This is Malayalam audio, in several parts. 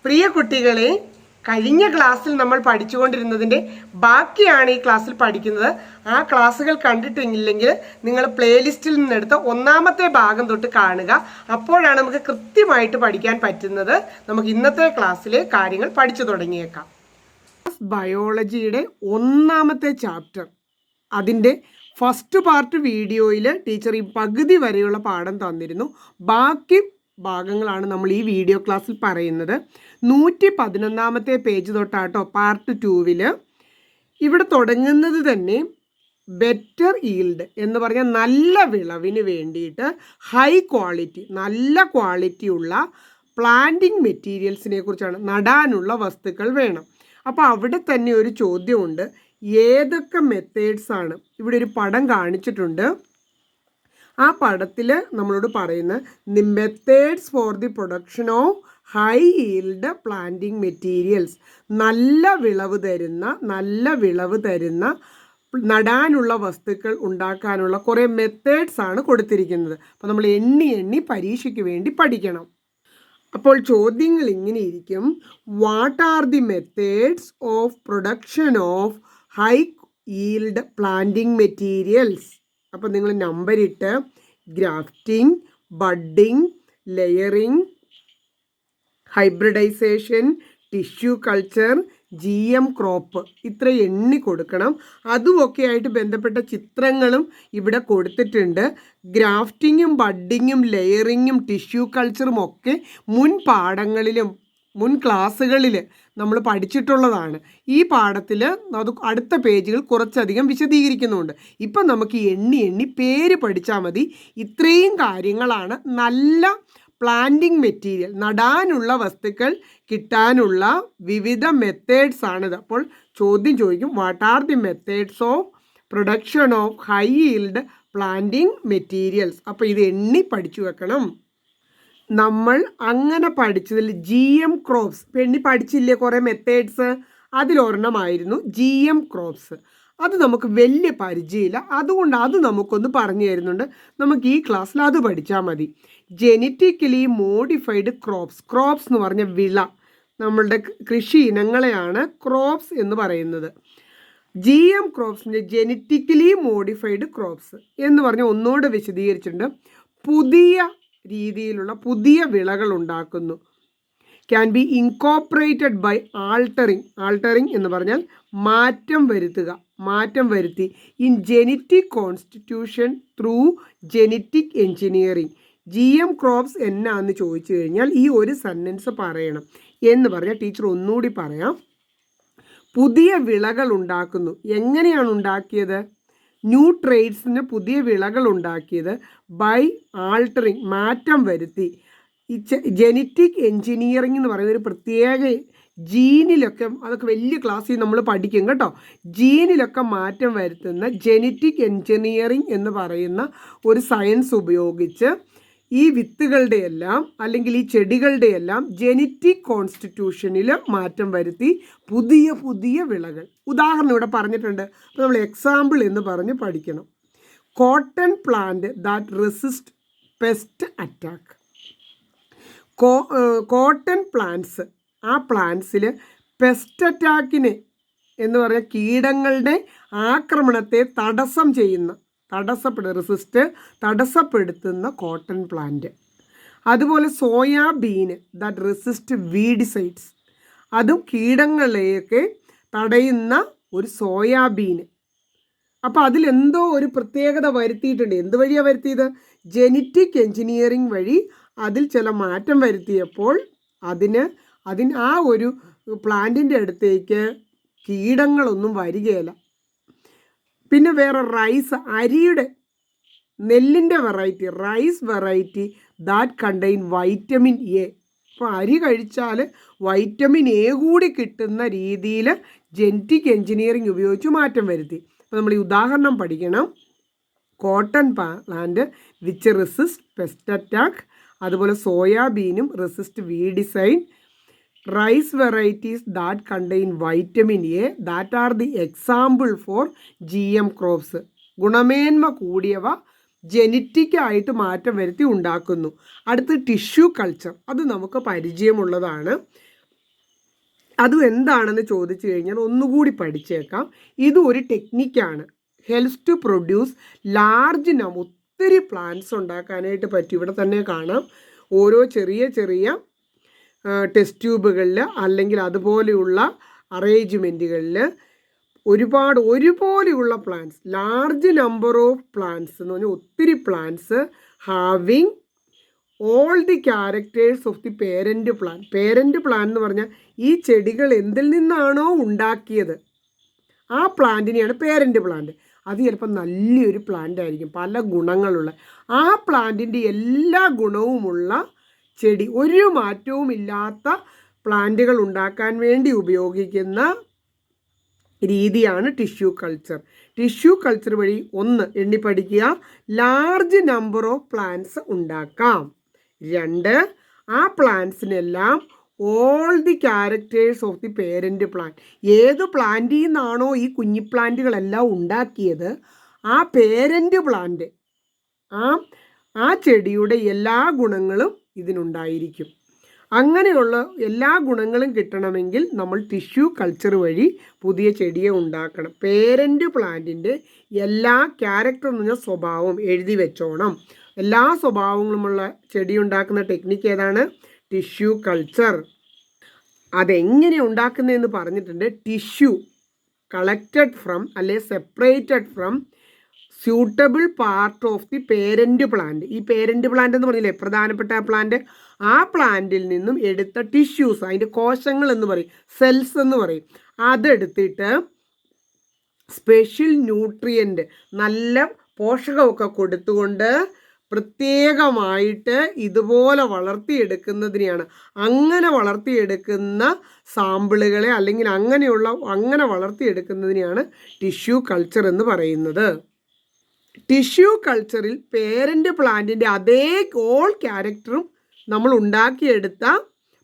പ്രിയ കുട്ടികളെ, കഴിഞ്ഞ ക്ലാസ്സിൽ നമ്മൾ പഠിച്ചുകൊണ്ടിരുന്നതിൻ്റെ ബാക്കിയാണ് ഈ ക്ലാസ്സിൽ പഠിക്കുന്നത്. ആ ക്ലാസ്സുകൾ കണ്ടിട്ടില്ലെങ്കിൽ നിങ്ങൾ പ്ലേലിസ്റ്റിൽ നിന്നെടുത്ത് ഒന്നാമത്തെ ഭാഗം തൊട്ട് കാണുക. അപ്പോഴാണ് നമുക്ക് കൃത്യമായിട്ട് പഠിക്കാൻ പറ്റുന്നത്. നമുക്ക് ഇന്നത്തെ ക്ലാസ്സിലെ കാര്യങ്ങൾ പഠിച്ചു തുടങ്ങിയേക്കാം. ബയോളജിയുടെ ഒന്നാമത്തെ ചാപ്റ്റർ, അതിൻ്റെ ഫസ്റ്റ് പാർട്ട് വീഡിയോയിൽ ടീച്ചർ ഈ പകുതി വരെയുള്ള പാഠം തന്നിരുന്നു. ബാക്കി ഭാഗങ്ങളാണ് നമ്മൾ ഈ വീഡിയോ ക്ലാസ്സിൽ പറയുന്നത്. 111 പേജ് തൊട്ടാട്ടോ പാർട്ട് 2 ഇവിടെ തുടങ്ങുന്നത് തന്നെ ബെറ്റർ ഈൽഡ് എന്ന് പറഞ്ഞാൽ നല്ല വിളവിന് വേണ്ടിയിട്ട് ഹൈ ക്വാളിറ്റി, നല്ല ക്വാളിറ്റിയുള്ള പ്ലാന്റിംഗ് മെറ്റീരിയൽസിനെ കുറിച്ചാണ്. നടാനുള്ള വസ്തുക്കൾ വേണം. അപ്പോൾ അവിടെ തന്നെ ഒരു ചോദ്യമുണ്ട്, ഏതൊക്കെ മെത്തേഡ്സ് ആണ്. ഇവിടെ ഒരു പടം കാണിച്ചിട്ടുണ്ട്. ആ പടത്തിൽ നമ്മളോട് പറയുന്ന the methods for the production of high yield planting materials, നല്ല വിളവ് തരുന്ന നടാനുള്ള വസ്തുക്കൾ ഉണ്ടാക്കാനുള്ള കുറേ മെത്തേഡ്സ് ആണ് കൊടുത്തിരിക്കുന്നത്. അപ്പോൾ നമ്മൾ എണ്ണി പരീക്ഷയ്ക്ക് വേണ്ടി പഠിക്കണം. അപ്പോൾ ചോദ്യങ്ങൾ ഇങ്ങനെ ഇരിക്കും: what are the methods of production of high yield planting materials? അപ്പോൾ നിങ്ങൾ നമ്പർ ഇട്ട് grafting, budding, layering, hybridisation, tissue culture, GM crop, ഇത്ര എണ്ണി കൊടുക്കണം. അതുമൊക്കെ ആയിട്ട് ബന്ധപ്പെട്ട ചിത്രങ്ങളും ഇവിടെ കൊടുത്തിട്ടുണ്ട്. ഗ്രാഫ്റ്റിങ്ങും ബഡ്ഡിങ്ങും ലെയറിങ്ങും ടിഷ്യൂ കൾച്ചറും ഒക്കെ മുൻ പാഠങ്ങളിലും മുൻ ക്ലാസ്സുകളിൽ നമ്മൾ പഠിച്ചിട്ടുള്ളതാണ്. ഈ പാഠത്തിൽ അത് അടുത്ത പേജുകൾ കുറച്ചധികം വിശദീകരിക്കുന്നുണ്ട്. ഇപ്പം നമുക്ക് എണ്ണി പേര് പഠിച്ചാൽ മതി. ഇത്രയും കാര്യങ്ങളാണ് നല്ല പ്ലാന്റിംഗ് മെറ്റീരിയൽ, നടാനുള്ള വസ്തുക്കൾ കിട്ടാനുള്ള വിവിധ മെത്തേഡ്സ് ആണിത്. അപ്പോൾ ചോദ്യം ചോദിക്കും, what are the methods of production of high yield planting materials? അപ്പോൾ ഇത് എണ്ണി പഠിച്ചു വെക്കണം. നമ്മൾ അങ്ങനെ പഠിച്ചതിൽ GM ക്രോപ്സ്, എണ്ണി പഠിച്ചില്ലേ കുറേ മെത്തേഡ്സ്, അതിലൊരെണ്ണമായിരുന്നു GM ക്രോപ്സ്. അത് നമുക്ക് വലിയ പരിചയമില്ല, അതുകൊണ്ട് അത് നമുക്കൊന്ന് പറഞ്ഞു തരുന്നുണ്ട്. നമുക്ക് ഈ ക്ലാസ്സിൽ അത് പഠിച്ചാൽ മതി. ജെനറ്റിക്കലി മോഡിഫൈഡ് ക്രോപ്സ് എന്ന് പറഞ്ഞ വിള, നമ്മളുടെ കൃഷി ഇനങ്ങളെയാണ് ക്രോപ്സ് എന്ന് പറയുന്നത്. GM ക്രോപ്സിൻ്റെ ജെനറ്റിക്കലി മോഡിഫൈഡ് ക്രോപ്സ് എന്ന് പറഞ്ഞാൽ ഒന്നുകൂടെ വിശദീകരിച്ചിട്ടുണ്ട്. പുതിയ രീതിയിലുള്ള പുതിയ വിളകൾ ഉണ്ടാക്കുന്നു. Can be incorporated by altering എന്ന് പറഞ്ഞാൽ മാറ്റം വരുത്തി in genetic constitution through genetic engineering. GM crops എന്നാന്ന് ചോദിച്ചു കഴിഞ്ഞാൽ ഈ ഒരു സെൻറ്റൻസ് പറയണം. എന്ന് പറഞ്ഞാൽ ടീച്ചർ ഒന്നുകൂടി പറയാം. പുതിയ വിളകൾ ഉണ്ടാക്കുന്നു. എങ്ങനെയാണ് ഉണ്ടാക്കിയത്? ന്യൂ ട്രേഡ്സിന് പുതിയ വിളകൾ ഉണ്ടാക്കിയത് ബൈ ആൾട്ടറിങ്, മാറ്റം വരുത്തി. ഈ ജെനറ്റിക് എൻജിനീയറിംഗ് എന്ന് പറയുന്ന ഒരു പ്രത്യേക ജീനിലൊക്കെ, അതൊക്കെ വലിയ ക്ലാസ്സിൽ നമ്മൾ പഠിക്കും കേട്ടോ. ജീനിലൊക്കെ മാറ്റം വരുത്തുന്ന ജെനറ്റിക് എൻജിനീയറിംഗ് എന്ന് പറയുന്ന ഒരു സയൻസ് ഉപയോഗിച്ച് ഈ വിത്തുകളുടെ എല്ലാം അല്ലെങ്കിൽ ഈ ചെടികളുടെ എല്ലാം ജെനറ്റിക് കോൺസ്റ്റിറ്റ്യൂഷനിൽ മാറ്റം വരുത്തി പുതിയ വിളകൾ. ഉദാഹരണം ഇവിടെ പറഞ്ഞിട്ടുണ്ട്. അപ്പോൾ നമ്മൾ എക്സാമ്പിൾ എന്ന് പറഞ്ഞ് പഠിക്കണം. Cotton plant that resist pest attack. Cotton plants, ആ പ്ലാന്റ്സിൽ പെസ്റ്റ് അറ്റാക്കിനെ എന്ന് പറയുന്ന കീടങ്ങളുടെ ആക്രമണത്തെ തടസ്സപ്പെടുത്തുന്ന കോട്ടൺ പ്ലാന്റ്. അതുപോലെ സോയാബീന് ദാറ്റ് റെസിസ്റ്റ് വീഡിസൈഡ്സ്, അതും കീടങ്ങളെയൊക്കെ തടയുന്ന ഒരു സോയാബീന്. അപ്പോൾ അതിലെന്തോ ഒരു പ്രത്യേകത വരുത്തിയിട്ടുണ്ട്. എന്ത് വഴിയാണ് വരുത്തിയത്? ജെനറ്റിക് എൻജിനീയറിംഗ് വഴി അതിൽ ചില മാറ്റം വരുത്തിയപ്പോൾ ആ ഒരു പ്ലാന്റിൻ്റെ അടുത്തേക്ക് കീടങ്ങളൊന്നും വരികയില്ല. പിന്നെ വേറെ റൈസ്, നെല്ലിൻ്റെ variety, rice variety that contain vitamin A. അപ്പോൾ അരി കഴിച്ചാൽ വൈറ്റമിൻ എ കൂടി കിട്ടുന്ന രീതിയിൽ ജെനറ്റിക് എൻജിനീയറിംഗ് ഉപയോഗിച്ച് മാറ്റം വരുത്തി. അപ്പോൾ നമ്മൾ ഈ ഉദാഹരണം പഠിക്കണം. Cotton plant which resist pest attack, അതുപോലെ സോയാബീനും resist weedicide, rice varieties that contain vitamin A that are the example for GM crops. ഗുണമേന്മ കൂടിയവ ജെനറ്റിക്കായിട്ട് മാറ്റം വരുത്തി ഉണ്ടാക്കുന്നു. അടുത്ത് ടിഷ്യൂ കൾച്ചർ, അത് നമുക്ക് പരിചയമുള്ളതാണ്. അതും എന്താണെന്ന് ചോദിച്ചു കഴിഞ്ഞാൽ ഒന്നുകൂടി പഠിച്ചേക്കാം. ഇതും ഒരു ടെക്നിക്കാണ്. ഹെൽപ്സ് ടു പ്രൊഡ്യൂസ് ലാർജ് ഒത്തിരി പ്ലാന്റ്സ് ഉണ്ടാക്കാനായിട്ട് പറ്റും. ഇവിടെ തന്നെ കാണാം ഓരോ ചെറിയ ചെറിയ ടെസ്റ്റ് ട്യൂബുകളിൽ അല്ലെങ്കിൽ അതുപോലെയുള്ള അറേഞ്ച്മെൻറ്റുകളിൽ ഒരുപോലെയുള്ള plants, large number of plants എന്ന് പറഞ്ഞാൽ ഒത്തിരി plants having all the characters of the parent plan. Parent plan എന്ന് പറഞ്ഞാൽ ഈ ചെടികൾ എന്തിൽ നിന്നാണോ ഉണ്ടാക്കിയത് ആ പ്ലാന്റിനെയാണ് പേരൻറ്റ് പ്ലാന്റ്. അത് ചിലപ്പോൾ നല്ലൊരു പ്ലാന്റ് ആയിരിക്കും, പല ഗുണങ്ങളുള്ള. ആ പ്ലാന്റിൻ്റെ എല്ലാ ഗുണവുമുള്ള ചെടി, ഒരു മാറ്റവും ഇല്ലാത്ത പ്ലാന്റുകൾ ഉണ്ടാക്കാൻ വേണ്ടി ഉപയോഗിക്കുന്ന രീതിയാണ് ടിഷ്യൂ കൾച്ചർ. ടിഷ്യൂ കൾച്ചർ വഴി എണ്ണി പഠിക്കുക, ലാർജ് നമ്പർ ഓഫ് പ്ലാന്റ്സ് ഉണ്ടാക്കാം. 2, ആ പ്ലാന്റ്സിനെല്ലാം all the characters of the parent plant. ഏത് പ്ലാന്റിൽ നിന്നാണോ ഈ കുഞ്ഞി പ്ലാന്റുകളെല്ലാം ഉണ്ടാക്കിയത് ആ പേരൻറ്റ് പ്ലാന്റ്, ആ ചെടിയുടെ എല്ലാ ഗുണങ്ങളും ഇതിനുണ്ടായിരിക്കും. അങ്ങനെയുള്ള എല്ലാ ഗുണങ്ങളും കിട്ടണമെങ്കിൽ നമ്മൾ ടിഷ്യൂ കൾച്ചർ വഴി പുതിയ ചെടിയെ ഉണ്ടാക്കണം. പേരൻറ്റ് പ്ലാന്റിൻ്റെ എല്ലാ ക്യാരക്ടർ എന്ന് പറഞ്ഞാൽ സ്വഭാവം എഴുതി വെച്ചോണം. എല്ലാ സ്വഭാവങ്ങളുമുള്ള ചെടി ഉണ്ടാക്കുന്ന ടെക്നിക്ക് ഏതാണ്? Tissue culture. അതെങ്ങനെ ഉണ്ടാക്കുന്നതെന്ന് പറഞ്ഞിട്ടുണ്ട്. ടിഷ്യൂ കളക്റ്റഡ് ഫ്രം അല്ലെ separated from suitable part of the parent plant. ഈ പേരൻറ്റ് പ്ലാന്റ് എന്ന് പറഞ്ഞില്ലേ പ്രധാനപ്പെട്ട പ്ലാന്റ്, ആ പ്ലാന്റിൽ നിന്നും എടുത്ത ടിഷ്യൂസ്, അതിൻ്റെ കോശങ്ങൾ എന്ന് പറയും, സെൽസ് എന്ന് പറയും, അതെടുത്തിട്ട് സ്പെഷ്യൽ ന്യൂട്രിയൻ്റ്, നല്ല പോഷകമൊക്കെ കൊടുത്തുകൊണ്ട് പ്രത്യേകമായിട്ട് ഇതുപോലെ വളർത്തിയെടുക്കുന്നതിനെയാണ്, അങ്ങനെ വളർത്തിയെടുക്കുന്ന സാമ്പിളുകളെ അല്ലെങ്കിൽ അങ്ങനെ വളർത്തിയെടുക്കുന്നതിനെയാണ് ടിഷ്യൂ കൾച്ചർ എന്ന് പറയുന്നത്. ടിഷ്യൂ കൾച്ചറിൽ പേരൻറ്റ് പ്ലാന്റിൻ്റെ അതേ ഓൾ ക്യാരക്ടറും നമ്മൾ ഉണ്ടാക്കിയെടുത്ത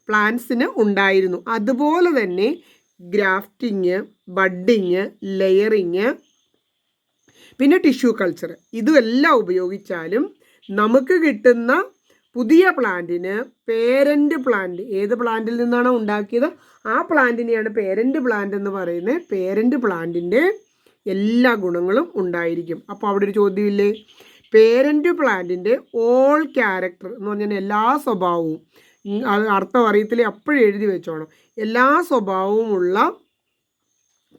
പ്ലാന്റ്സിന് ഉണ്ടായിരുന്നു. അതുപോലെ തന്നെ ഗ്രാഫ്റ്റിങ്, ബഡ്ഡിങ്, ലെയറിങ്, പിന്നെ ടിഷ്യൂ കൾച്ചർ, ഇതുമെല്ലാം ഉപയോഗിച്ചാലും നമുക്ക് കിട്ടുന്ന പുതിയ പ്ലാന്റിന് പേരൻറ്റ് പ്ലാന്റ്, ഏത് പ്ലാന്റിൽ നിന്നാണോ ഉണ്ടാക്കിയത് ആ പ്ലാന്റിനെയാണ് പേരൻറ്റ് പ്ലാന്റ് എന്ന് പറയുന്നത്. പേരൻറ്റ് പ്ലാന്റിൻ്റെ എല്ലാ ഗുണങ്ങളും ഉണ്ടായിരിക്കും. അപ്പോൾ അവിടെ ഒരു ചോദ്യമില്ലേ, പേരൻറ്റ് പ്ലാന്റിൻ്റെ ഓൾ ക്യാരക്ടർ എന്ന് പറഞ്ഞാൽ എല്ലാ സ്വഭാവവും, അത് അർത്ഥം അറിയത്തില്ലേ അപ്പോഴും എഴുതി വെച്ചോണം, എല്ലാ സ്വഭാവവുമുള്ള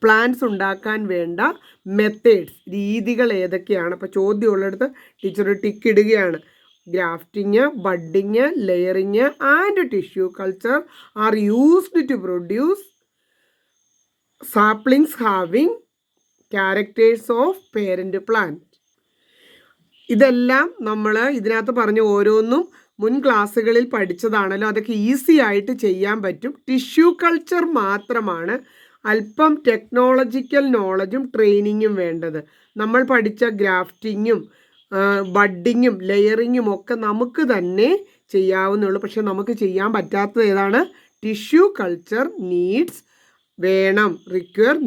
പ്ലാന്റ്സ് ഉണ്ടാക്കാൻ വേണ്ട മെത്തേഡ്സ്, രീതികൾ ഏതൊക്കെയാണ്? അപ്പോൾ ചോദ്യം ഉള്ളിടത്ത് ടീച്ചർ ടിക്ക് ഇടുകയാണ്. Grafting, budding, layering and tissue culture are used to produce saplings having characters of parent plant. ഇതെല്ലാം നമ്മൾ ഇതിനകത്ത് പറഞ്ഞ ഓരോന്നും മുൻ ക്ലാസ്സുകളിൽ പഠിച്ചതാണല്ലോ, അതൊക്കെ ഈസി ആയിട്ട് ചെയ്യാൻ പറ്റും. ടിഷ്യൂ കൾച്ചർ മാത്രമാണ് അല്പം ടെക്നോളജിക്കൽ നോളജും ട്രെയിനിങ്ങും വേണ്ടത്. നമ്മൾ പഠിച്ച ഗ്രാഫ്റ്റിങ്ങും ബഡ്ഡിങ്ങും ലെയറിങ്ങും ഒക്കെ നമുക്ക് തന്നെ ചെയ്യാവുന്നുള്ളൂ. പക്ഷെ നമുക്ക് ചെയ്യാൻ പറ്റാത്തത് ഏതാണ്? Tissue culture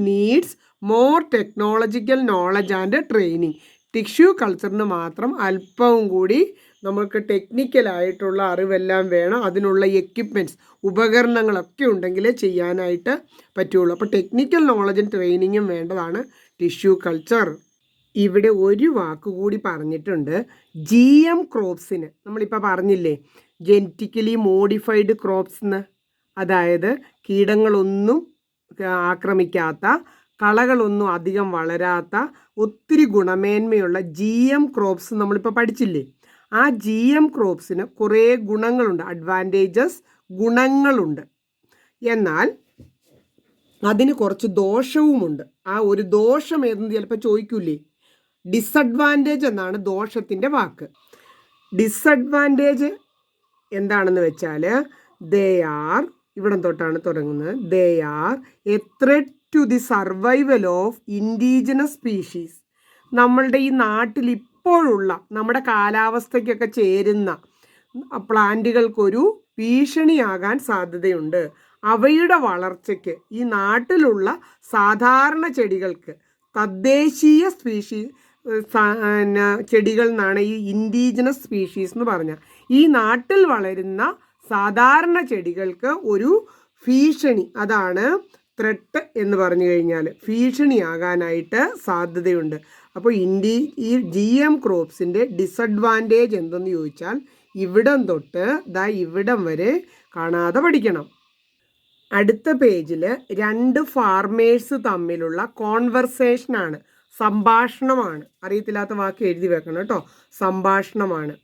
needs more technological knowledge and training. Tissue കൾച്ചറിന് മാത്രം അല്പവും കൂടി നമുക്ക് ടെക്നിക്കലായിട്ടുള്ള അറിവെല്ലാം വേണം. അതിനുള്ള എക്യുപ്മെൻറ്റ്സ്, ഉപകരണങ്ങളൊക്കെ ഉണ്ടെങ്കിലേ ചെയ്യാനായിട്ട് പറ്റുള്ളൂ. അപ്പോൾ ടെക്നിക്കൽ നോളജും ട്രെയിനിങ്ങും വേണ്ടതാണ് ടിഷ്യൂ കൾച്ചർ. ഇവിടെ ഒരു വാക്കുകൂടി പറഞ്ഞിട്ടുണ്ട്. GM ക്രോപ്സിന് നമ്മളിപ്പോൾ പറഞ്ഞില്ലേ ജെനറ്റിക്കലി മോഡിഫൈഡ് ക്രോപ്സ് എന്ന്, അതായത് കീടങ്ങളൊന്നും ആക്രമിക്കാത്ത, കളകളൊന്നും അധികം വളരാത്ത, ഒത്തിരി ഗുണമേന്മയുള്ള GM ക്രോപ്സ് നമ്മളിപ്പോൾ പഠിച്ചില്ലേ. ആ GM ക്രോപ്സിന് കുറേ ഗുണങ്ങളുണ്ട്, അഡ്വാൻറ്റേജസ്, ഗുണങ്ങളുണ്ട്. എന്നാൽ അതിന് കുറച്ച് ദോഷവുമുണ്ട്. ആ ഒരു ദോഷം ഏതെന്ന് ചിലപ്പോൾ ചോദിക്കൂലേ. ഡിസഡ്വാൻറ്റേജ് എന്നാണ് ദോഷത്തിൻ്റെ വാക്ക്. ഡിസഡ്വാൻറ്റേജ് എന്താണെന്ന് വെച്ചാൽ ഇവിടം തൊട്ടാണ് തുടങ്ങുന്നത്. They are a threat to the survival of indigenous species. നമ്മളുടെ ഈ നാട്ടിൽ ഇപ്പോഴുള്ള നമ്മുടെ കാലാവസ്ഥയ്ക്കൊക്കെ ചേരുന്ന പ്ലാന്റുകൾക്കൊരു ഭീഷണിയാകാൻ സാധ്യതയുണ്ട്. അവയുടെ വളർച്ചയ്ക്ക് ഈ നാട്ടിലുള്ള സാധാരണ ചെടികൾക്ക്, തദ്ദേശീയ ചെടികൾ എന്നാണ് ഈ ഇൻഡിജിനസ് സ്പീഷീസ് എന്ന് പറഞ്ഞാൽ, ഈ നാട്ടിൽ വളരുന്ന സാധാരണ ചെടികൾക്ക് ഒരു ഭീഷണി, അതാണ് ത്രെട്ട് എന്ന് പറഞ്ഞു കഴിഞ്ഞാൽ ഭീഷണിയാകാനായിട്ട് സാധ്യതയുണ്ട്. അപ്പോൾ ഈ GM ക്രോപ്സിൻ്റെ ഡിസഡ്വാൻറ്റേജ് എന്തെന്ന് ചോദിച്ചാൽ ഇവിടം തൊട്ട് ഇവിടം വരെ കാണാതെ പഠിക്കണം. അടുത്ത പേജിൽ 2 ഫാർമേഴ്സ് തമ്മിലുള്ള കോൺവെർസേഷനാണ്, സംഭാഷണമാണ്. അറിയത്തില്ലാത്ത വാക്ക് എഴുതി വെക്കണം കേട്ടോ, സംഭാഷണമാണ്.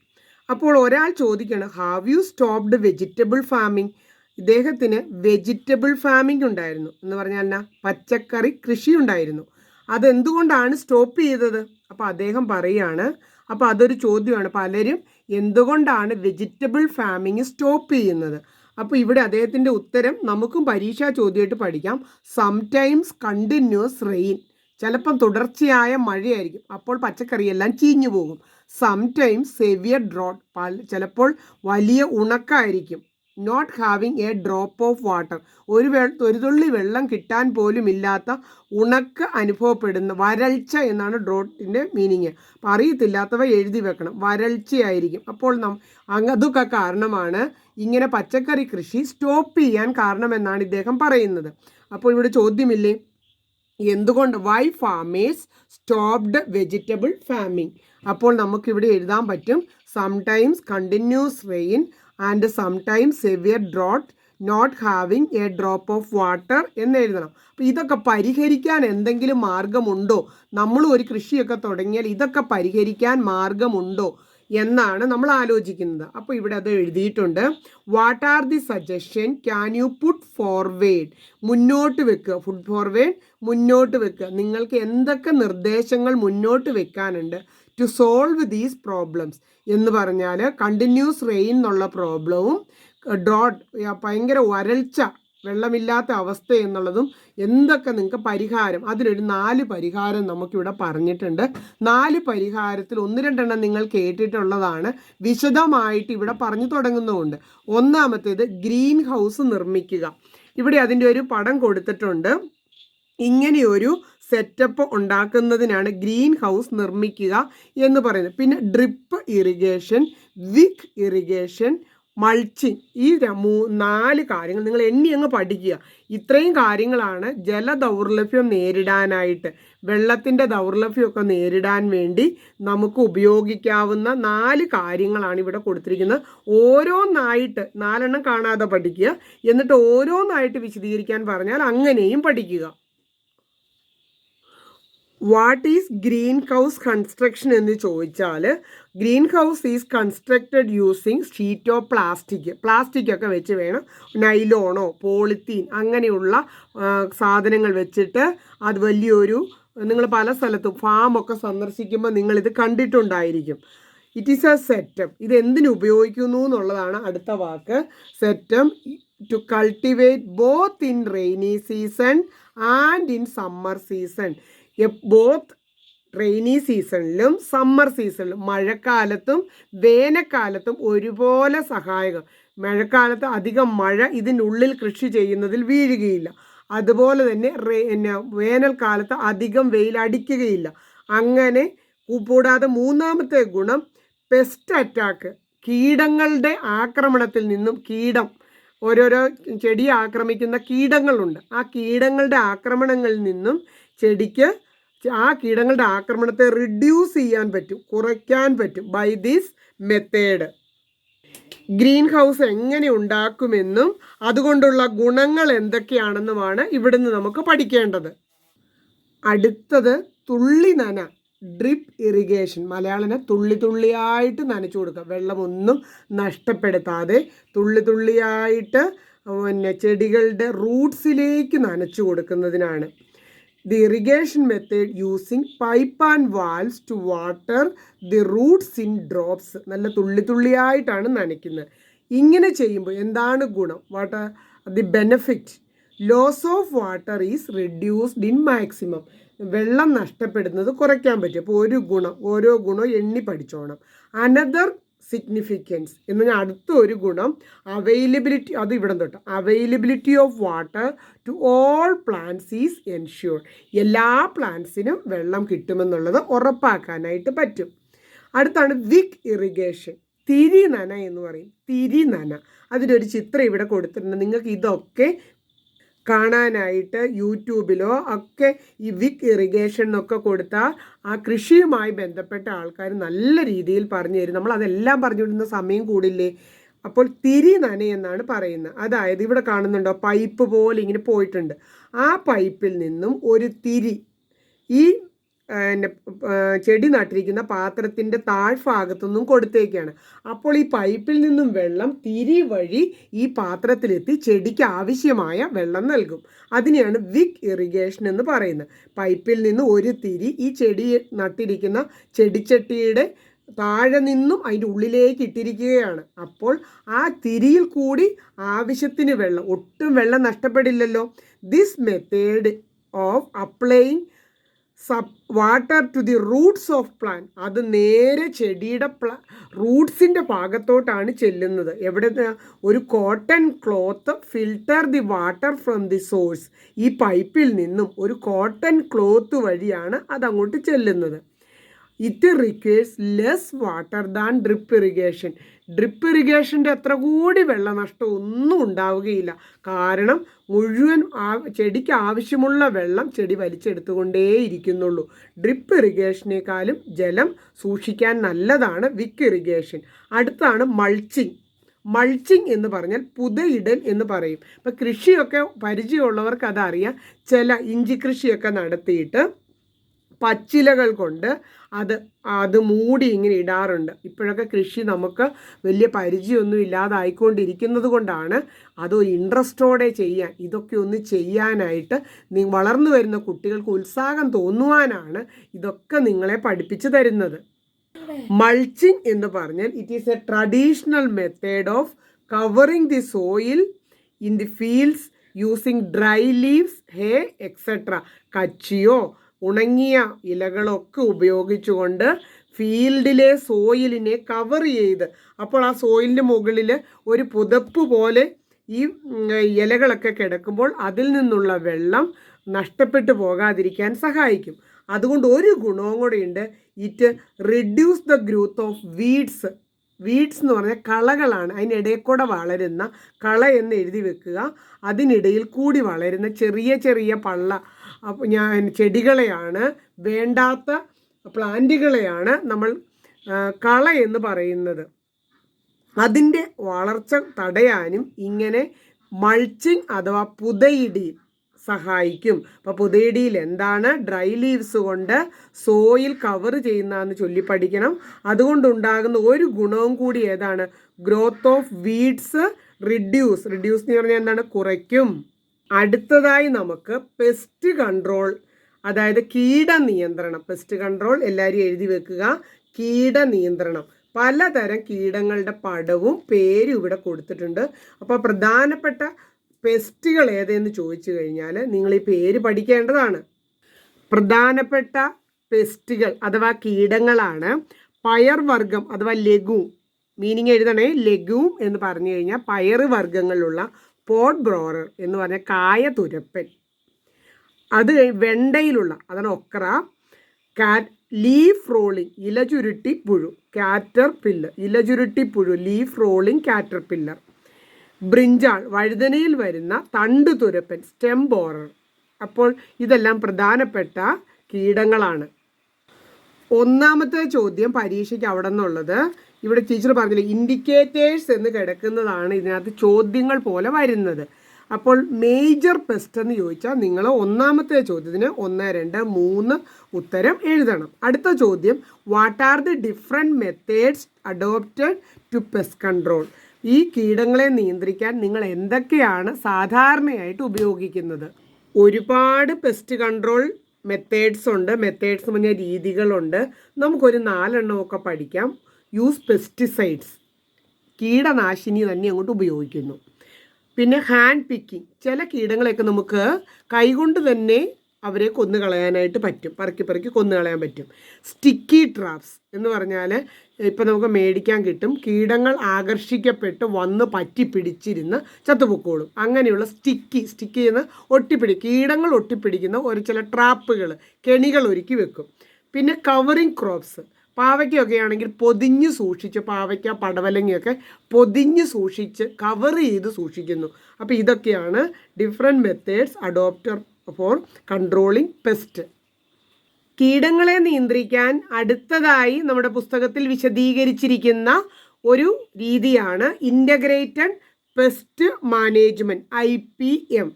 അപ്പോൾ ഒരാൾ ചോദിക്കണം, have you stopped vegetable farming? ഇദ്ദേഹത്തിന് വെജിറ്റബിൾ ഫാമിംഗ് ഉണ്ടായിരുന്നു എന്ന് പറഞ്ഞാൽ എന്നാ, പച്ചക്കറി കൃഷി ഉണ്ടായിരുന്നു. അതെന്തുകൊണ്ടാണ് സ്റ്റോപ്പ് ചെയ്തത്? അപ്പോൾ അദ്ദേഹം പറയുകയാണ്, അപ്പോൾ അതൊരു ചോദ്യമാണ്, പലരും എന്തുകൊണ്ടാണ് വെജിറ്റബിൾ ഫാമിംഗ് സ്റ്റോപ്പ് ചെയ്യുന്നത്? അപ്പോൾ ഇവിടെ അദ്ദേഹത്തിൻ്റെ ഉത്തരം നമുക്കും പരീക്ഷാ ചോദ്യമായിട്ട് പഠിക്കാം. സംടൈംസ് കണ്ടിന്യൂസ് റെയിൻ, ചിലപ്പം തുടർച്ചയായ മഴയായിരിക്കും, അപ്പോൾ പച്ചക്കറിയെല്ലാം ചീഞ്ഞു പോകും. സംടൈംസ് സെവിയർ ഡ്രോട്ട്, ചിലപ്പോൾ വലിയ ഉണക്കായിരിക്കും. Not having a drop of water, ഒരു തുള്ളി വെള്ളം കിട്ടാൻ പോലും ഇല്ലാത്ത ഉണക്ക് അനുഭവപ്പെടുന്ന വരൾച്ച എന്നാണ് ഡ്രോട്ടിൻ്റെ മീനിങ്. അപ്പം അറിയത്തില്ലാത്തവ എഴുതി വെക്കണം, വരൾച്ചയായിരിക്കും. അപ്പോൾ അതൊക്കെ കാരണമാണ് ഇങ്ങനെ പച്ചക്കറി കൃഷി സ്റ്റോപ്പ് ചെയ്യാൻ കാരണമെന്നാണ് ഇദ്ദേഹം പറയുന്നത്. അപ്പോൾ ഇവിടെ ചോദ്യമില്ലേ, എന്തുകൊണ്ട് why farmers stopped vegetable farming? അപ്പോൾ നമുക്കിവിടെ എഴുതാൻ പറ്റും sometimes continuous rain and sometimes severe drought, not having a drop of water എന്ന് എഴുതണം. അപ്പോൾ ഇതൊക്കെ പരിഹരിക്കാൻ എന്തെങ്കിലും മാർഗമുണ്ടോ? നമ്മളും ഒരു കൃഷിയൊക്കെ തുടങ്ങിയാൽ ഇതൊക്കെ പരിഹരിക്കാൻ മാർഗമുണ്ടോ എന്നാണ് നമ്മൾ ആലോചിക്കുന്നത്. അപ്പോൾ ഇവിടെ അത് എഴുതിയിട്ടുണ്ട്. What are the suggestion can you put forward? മുന്നോട്ട് വെക്കുക, ഫുഡ് ഫോർവേഡ് മുന്നോട്ട് വെക്കുക. നിങ്ങൾക്ക് എന്തൊക്കെ നിർദ്ദേശങ്ങൾ മുന്നോട്ട് വെക്കാനുണ്ട് ടു സോൾവ് ദീസ് പ്രോബ്ലംസ് എന്ന് പറഞ്ഞാൽ കണ്ടിന്യൂസ് റെയിൻ എന്നുള്ള പ്രോബ്ലവും ഡ്രോട്ട് ഭയങ്കര വരൾച്ച, വെള്ളമില്ലാത്ത അവസ്ഥ എന്നുള്ളതും എന്തൊക്കെ നിങ്ങൾക്ക് പരിഹാരം, അതിനൊരു 4 പരിഹാരം നമുക്കിവിടെ പറഞ്ഞിട്ടുണ്ട്. 4 പരിഹാരത്തിൽ 1-2 നിങ്ങൾ കേട്ടിട്ടുള്ളതാണ്, വിശദമായിട്ട് ഇവിടെ പറഞ്ഞു തുടങ്ങുന്നുമുണ്ട്. ഒന്നാമത്തേത് ഗ്രീൻ ഹൗസ് നിർമ്മിക്കുക. ഇവിടെ അതിൻ്റെ ഒരു പടം കൊടുത്തിട്ടുണ്ട്. ഇങ്ങനെയൊരു സെറ്റപ്പ് ഉണ്ടാക്കുന്നതിനാണ് ഗ്രീൻ ഹൗസ് നിർമ്മിക്കുക എന്ന് പറയുന്നത്. പിന്നെ ഡ്രിപ്പ് ഇറിഗേഷൻ, വിക്ക് ഇറിഗേഷൻ, മൾച്ചിങ്, ഈ 4 കാര്യങ്ങൾ നിങ്ങൾ അങ്ങ് പഠിക്കുക. ഇത്രയും കാര്യങ്ങളാണ് ജലദൗർലഭ്യം നേരിടാനായിട്ട്, വെള്ളത്തിൻ്റെ ദൗർലഭ്യമൊക്കെ നേരിടാൻ വേണ്ടി നമുക്ക് ഉപയോഗിക്കാവുന്ന 4 കാര്യങ്ങളാണ് ഇവിടെ കൊടുത്തിരിക്കുന്നത്. ഓരോന്നായിട്ട് 4 കാണാതെ പഠിക്കുക, എന്നിട്ട് ഓരോന്നായിട്ട് വിശദീകരിക്കാൻ പറഞ്ഞാൽ അങ്ങനെയും പഠിക്കുക. What is green house construction എന്ന് ചോദിച്ചാൽ, green house is constructed using sheet of plastic ഒക്കെ വെച്ച് വേണം, നൈലോണോ പോളിത്തീൻ അങ്ങനെയുള്ള സാധനങ്ങൾ വെച്ചിട്ട് അത് വലിയൊരു, നിങ്ങൾ പല സ്ഥലത്തും ഫാമൊക്കെ സന്ദർശിക്കുമ്പോൾ നിങ്ങളിത് കണ്ടിട്ടുണ്ടായിരിക്കും. It is a setup. ഇത് എന്തിനു ഉപയോഗിക്കുന്നു എന്നുള്ളതാണ് അടുത്ത വാക്ക്. Setup to cultivate both in rainy season and in summer season. Both rainy സീസണിലും സമ്മർ സീസണിലും, മഴക്കാലത്തും വേനൽക്കാലത്തും ഒരുപോലെ സഹായകം. മഴക്കാലത്ത് അധികം മഴ ഇതിനുള്ളിൽ കൃഷി ചെയ്യുന്നതിൽ വീഴുകയില്ല, അതുപോലെ തന്നെ വേനൽക്കാലത്ത് അധികം വെയിൽ അടിക്കുകയില്ല. അങ്ങനെ കൂടാതെ 3-ാമത്തെ ഗുണം പെസ്റ്റ് അറ്റാക്ക്, കീടങ്ങളുടെ ആക്രമണത്തിൽ നിന്നും, ഓരോരോ ചെടിയെ ആക്രമിക്കുന്ന കീടങ്ങളുണ്ട്, ആ കീടങ്ങളുടെ ആക്രമണങ്ങളിൽ നിന്നും ചെടിക്ക് ആ കീടങ്ങളുടെ ആക്രമണത്തെ റിഡ്യൂസ് ചെയ്യാൻ പറ്റും, കുറയ്ക്കാൻ പറ്റും by this method. Greenhouse എങ്ങനെ ഉണ്ടാക്കുമെന്നും അതുകൊണ്ടുള്ള ഗുണങ്ങൾ എന്തൊക്കെയാണെന്നുമാണ് ഇവിടുന്ന് നമുക്ക് പഠിക്കേണ്ടത്. അടുത്തത് തുള്ളി നന, ഡ്രിപ്പ് ഇറിഗേഷൻ. മലയാളനെ തുള്ളി തുള്ളിയായിട്ട് നനച്ചു കൊടുക്കുക, വെള്ളമൊന്നും നഷ്ടപ്പെടുത്താതെ തുള്ളി തുള്ളിയായിട്ട് ചെടികളുടെ റൂട്ട്സിലേക്ക് നനച്ചു കൊടുക്കുന്നതിനാണ്. The irrigation method using pipe and valves to water the roots in drops. നല്ല തുള്ളിയായിട്ടാണ് നനയ്ക്കുന്നത്. ഇങ്ങനെ ചെയ്യുമ്പോൾ എന്താണ് ഗുണം? What are the benefit? Loss of water is reduced in maximum. വെള്ളം നഷ്ടപ്പെടുന്നത് കുറയ്ക്കാൻ പറ്റും. അപ്പോൾ ഓരോ ഗുണം എണ്ണി പഠിച്ചോണം. അനദർ സിഗ്നിഫിക്കൻസ് എന്ന് പറഞ്ഞാൽ അടുത്ത ഒരു ഗുണം അവൈലബിലിറ്റി, അത് ഇവിടെ തൊട്ട് availability of water to all plants is ensured. എല്ലാ പ്ലാന്റ്സിനും വെള്ളം കിട്ടുമെന്നുള്ളത് ഉറപ്പാക്കാനായിട്ട് പറ്റും. അടുത്താണ് വിക്ക് ഇറിഗേഷൻ, തിരി നന എന്ന് പറയും. തിരി നന. അതിനൊരു ചിത്രം ഇവിടെ കൊടുത്തിട്ടുണ്ട്. നിങ്ങൾക്ക് ഇതൊക്കെ കാണാനായിട്ട് യൂട്യൂബിലോ ഒക്കെ ഈ വിക്ക് ഇറിഗേഷൻ എന്നൊക്കെ കൊടുത്താൽ ആ കൃഷിയുമായി ബന്ധപ്പെട്ട ആൾക്കാർ നല്ല രീതിയിൽ പറഞ്ഞു തരും. നമ്മൾ അതെല്ലാം പറഞ്ഞുകൊണ്ടിരുന്ന സമയം കൂടില്ലേ. അപ്പോൾ തിരി നന എന്നാണ് പറയുന്നത്. അതായത് ഇവിടെ കാണുന്നുണ്ടോ, പൈപ്പ് പോലെ ഇങ്ങനെ പോയിട്ടുണ്ട്. ആ പൈപ്പിൽ നിന്നും ഒരു തിരി ഈ ചെടി നട്ടിരിക്കുന്ന പാത്രത്തിൻ്റെ താഴ്ഭാഗത്തുനിന്നും കൊടുത്തേക്കാണ്. അപ്പോൾ ഈ പൈപ്പിൽ നിന്നും വെള്ളം തിരി വഴി ഈ പാത്രത്തിലെത്തി ചെടിക്ക് ആവശ്യമായ വെള്ളം നൽകും. അതിനെയാണ് വിക്ക് ഇറിഗേഷൻ എന്ന് പറയുന്നത്. പൈപ്പിൽ നിന്ന് ഒരു തിരി ഈ ചെടി നട്ടിരിക്കുന്ന ചെടിച്ചട്ടിയുടെ താഴെ നിന്നും അതിൻ്റെ ഉള്ളിലേക്ക് ഇട്ടിരിക്കുകയാണ്. അപ്പോൾ ആ തിരിയിൽ കൂടി ആവശ്യത്തിന് വെള്ളം, ഒട്ടും വെള്ളം നഷ്ടപ്പെടില്ലല്ലോ. This method of applying water to the roots of plant, അത് നേരെ ചെടിയുടെ റൂട്ട്സിൻ്റെ ഭാഗത്തോട്ടാണ് ചെല്ലുന്നത്. എവിടെ? ഒരു cotton cloth filter the water from the source. ഈ പൈപ്പിൽ നിന്നും ഒരു കോട്ടൺ ക്ലോത്ത് വഴിയാണ് അതങ്ങോട്ട് ചെല്ലുന്നത്. It requires less water than drip irrigation. Drip ഇറിഗേഷൻ്റെ അത്ര കൂടി വെള്ളനഷ്ടം ഒന്നും ഉണ്ടാവുകയില്ല. കാരണം മുഴുവൻ ചെടിക്ക് ആവശ്യമുള്ള വെള്ളം ചെടി വലിച്ചെടുത്തുകൊണ്ടേയിരിക്കുന്നുള്ളൂ. ഡ്രിപ്പ് ഇറിഗേഷനേക്കാളും ജലം സൂക്ഷിക്കാൻ നല്ലതാണ് വിക്ക് ഇറിഗേഷൻ. അടുത്താണ് മൾച്ചിങ്. മൾച്ചിങ് എന്ന് പറഞ്ഞാൽ പുതയിടൽ എന്ന് പറയും. ഇപ്പം കൃഷിയൊക്കെ പരിചയമുള്ളവർക്ക് അതറിയാം. ചില ഇഞ്ചി കൃഷിയൊക്കെ നടത്തിയിട്ട് പച്ചിലകൾ കൊണ്ട് അത് മൂടി ഇങ്ങനെ ഇടാറുണ്ട്. ഇപ്പോഴൊക്കെ കൃഷി നമുക്ക് വലിയ പരിചയമൊന്നും ഇല്ലാതായിക്കൊണ്ടിരിക്കുന്നത് കൊണ്ടാണ് അതൊരു ഇൻട്രസ്റ്റോടെ ചെയ്യാൻ, ഇതൊക്കെ ഒന്ന് ചെയ്യാനായിട്ട് വളർന്നു വരുന്ന കുട്ടികൾക്ക് ഉത്സാഹം തോന്നുവാനാണ് ഇതൊക്കെ നിങ്ങളെ പഠിപ്പിച്ചു തരുന്നത്. മൾച്ചിങ് എന്ന് പറഞ്ഞാൽ it is a traditional method of covering the soil in the fields using dry leaves, hay etcetera. കച്ചിയോ ഉണങ്ങിയ ഇലകളൊക്കെ ഉപയോഗിച്ചുകൊണ്ട് ഫീൽഡിലെ സോയിലിനെ കവർ ചെയ്ത്, അപ്പോൾ ആ സോയിലിൻ്റെ മുകളിൽ ഒരു പുതപ്പ് പോലെ ഈ ഇലകളൊക്കെ കിടക്കുമ്പോൾ അതിൽ നിന്നുള്ള വെള്ളം നഷ്ടപ്പെട്ടു പോകാതിരിക്കാൻ സഹായിക്കും. അതുകൊണ്ട് ഒരു ഗുണവും കൂടെയുണ്ട്. It reduce the growth of weeds. Weeds എന്ന് പറഞ്ഞാൽ കളകളാണ്. അതിനിടയിൽ കൂടെ വളരുന്ന കള എന്ന് എഴുതി വെക്കുക. അതിനിടയിൽ കൂടി വളരുന്ന ചെറിയ ചെറിയ ചെടികളെയാണ്, വേണ്ടാത്ത പ്ലാന്റുകളെയാണ് നമ്മൾ കള എന്ന് പറയുന്നത്. അതിൻ്റെ വളർച്ച തടയാനും ഇങ്ങനെ മൾച്ചിങ് അഥവാ പുതയിടിയിൽ സഹായിക്കും. അപ്പോൾ പുതയിടിയിൽ എന്താണ്? ഡ്രൈ ലീവ്സ് കൊണ്ട് സോയിൽ കവർ ചെയ്യുന്നതെന്ന് ചൊല്ലി പഠിക്കണം. അതുകൊണ്ടുണ്ടാകുന്ന ഒരു ഗുണവും കൂടി ഏതാണ്? ഗ്രോത്ത് ഓഫ് വീഡ്സ് റിഡ്യൂസ് എന്ന് പറഞ്ഞാൽ എന്താണ്? കുറയ്ക്കും. അടുത്തതായി നമുക്ക് പെസ്റ്റ് കൺട്രോൾ, അതായത് കീടനിയന്ത്രണം. പെസ്റ്റ് കൺട്രോൾ എല്ലാവരും എഴുതി വെക്കുക. കീടനിയന്ത്രണം. പലതരം കീടങ്ങളുടെ പടവും പേരും ഇവിടെ കൊടുത്തിട്ടുണ്ട്. അപ്പോൾ പ്രധാനപ്പെട്ട പെസ്റ്റുകൾ ഏതെന്ന് ചോദിച്ചു കഴിഞ്ഞാൽ നിങ്ങൾ ഈ പേര് പഠിക്കേണ്ടതാണ്. പ്രധാനപ്പെട്ട പെസ്റ്റുകൾ അഥവാ കീടങ്ങളാണ് പയർവർഗം അഥവാ ലഘൂം. മീനിങ് എഴുതണേ. ലഘൂം എന്ന് പറഞ്ഞു കഴിഞ്ഞാൽ പയറ് വർഗ്ഗങ്ങളിലുള്ള പോട്ട് ബ്രോറർ എന്ന് പറഞ്ഞാൽ കായതുരപ്പൻ. അത് വെണ്ടയിലുള്ള അതാണ് ഒക്ര. ലീഫ് റോളിംഗ് ഇലചുരുട്ടി പുഴു, കാറ്റർ പില്ലർ. ഇലചുരുട്ടി പുഴു, ലീഫ് റോളിംഗ് കാറ്റർ പില്ലർ. ബ്രിഞ്ചാൾ വഴുതനയിൽ വരുന്ന തണ്ട് തുരപ്പൻ, സ്റ്റെം ബോറർ. അപ്പോൾ ഇതെല്ലാം പ്രധാനപ്പെട്ട കീടങ്ങളാണ്. ഒന്നാമത്തെ ചോദ്യം പരീക്ഷയ്ക്ക് അവിടെ നിന്നുള്ളത് ഇവിടെ ടീച്ചർ പറഞ്ഞില്ല, ഇൻഡിക്കേറ്റേഴ്സ് എന്ന് കിടക്കുന്നതാണ് ഇതിനകത്ത് ചോദ്യങ്ങൾ പോലെ വരുന്നത്. അപ്പോൾ മേജർ പെസ്റ്റ് എന്ന് ചോദിച്ചാൽ നിങ്ങൾ ഒന്നാമത്തെ ചോദ്യത്തിന് 1, 2, 3 ഉത്തരം എഴുതണം. അടുത്ത ചോദ്യം, what are the different methods adopted to pest control. ഈ കീടങ്ങളെ നിയന്ത്രിക്കാൻ നിങ്ങൾ എന്തൊക്കെയാണ് സാധാരണയായിട്ട് ഉപയോഗിക്കുന്നത്? ഒരുപാട് പെസ്റ്റ് കൺട്രോൾ മെത്തേഡ്സ് ഉണ്ട്. മെത്തേഡ്സ് എന്ന് പറഞ്ഞാൽ രീതികളുണ്ട്. നമുക്കൊരു 4 എണ്ണമൊക്കെ പഠിക്കാം. യൂസ് പെസ്റ്റിസൈഡ്സ്, കീടനാശിനി തന്നെ അങ്ങോട്ട് ഉപയോഗിക്കുന്നു. പിന്നെ ഹാൻഡ് പിക്കിങ്, ചില കീടങ്ങളെയൊക്കെ നമുക്ക് കൈകൊണ്ട് തന്നെ അവരെ കൊന്നുകളയാനായിട്ട് പറ്റും, പെറുക്കി കൊന്നുകളയാൻ പറ്റും. സ്റ്റിക്കി ട്രാപ്സ് എന്ന് പറഞ്ഞാൽ ഇപ്പം നമുക്ക് മേടിക്കാൻ കിട്ടും. കീടങ്ങൾ ആകർഷിക്കപ്പെട്ട് വന്ന് പറ്റി പിടിച്ചിരുന്ന് ചത്തുപൊക്കോളും. അങ്ങനെയുള്ള സ്റ്റിക്കി ചെയ്യുന്ന കീടങ്ങൾ ഒട്ടിപ്പിടിക്കുന്ന ചില ട്രാപ്പുകൾ, കെണികൾ ഒരുക്കി വെക്കും. പിന്നെ കവറിങ് ക്രോപ്സ്, പാവയ്ക്കൊക്കെ ആണെങ്കിൽ പൊതിഞ്ഞ് സൂക്ഷിച്ച്, പാവയ്ക്ക പടവലങ്ങയൊക്കെ പൊതിഞ്ഞ് സൂക്ഷിച്ച് കവർ ചെയ്ത് സൂക്ഷിക്കുന്നു. അപ്പോൾ ഇതൊക്കെയാണ് different methods adopter for controlling pest. കീടങ്ങളെ നിയന്ത്രിക്കാൻ അടുത്തതായി നമ്മുടെ പുസ്തകത്തിൽ വിശദീകരിച്ചിരിക്കുന്ന ഒരു രീതിയാണ് ഇൻ്റഗ്രേറ്റഡ് പെസ്റ്റ് മാനേജ്മെൻറ്റ്, IPM.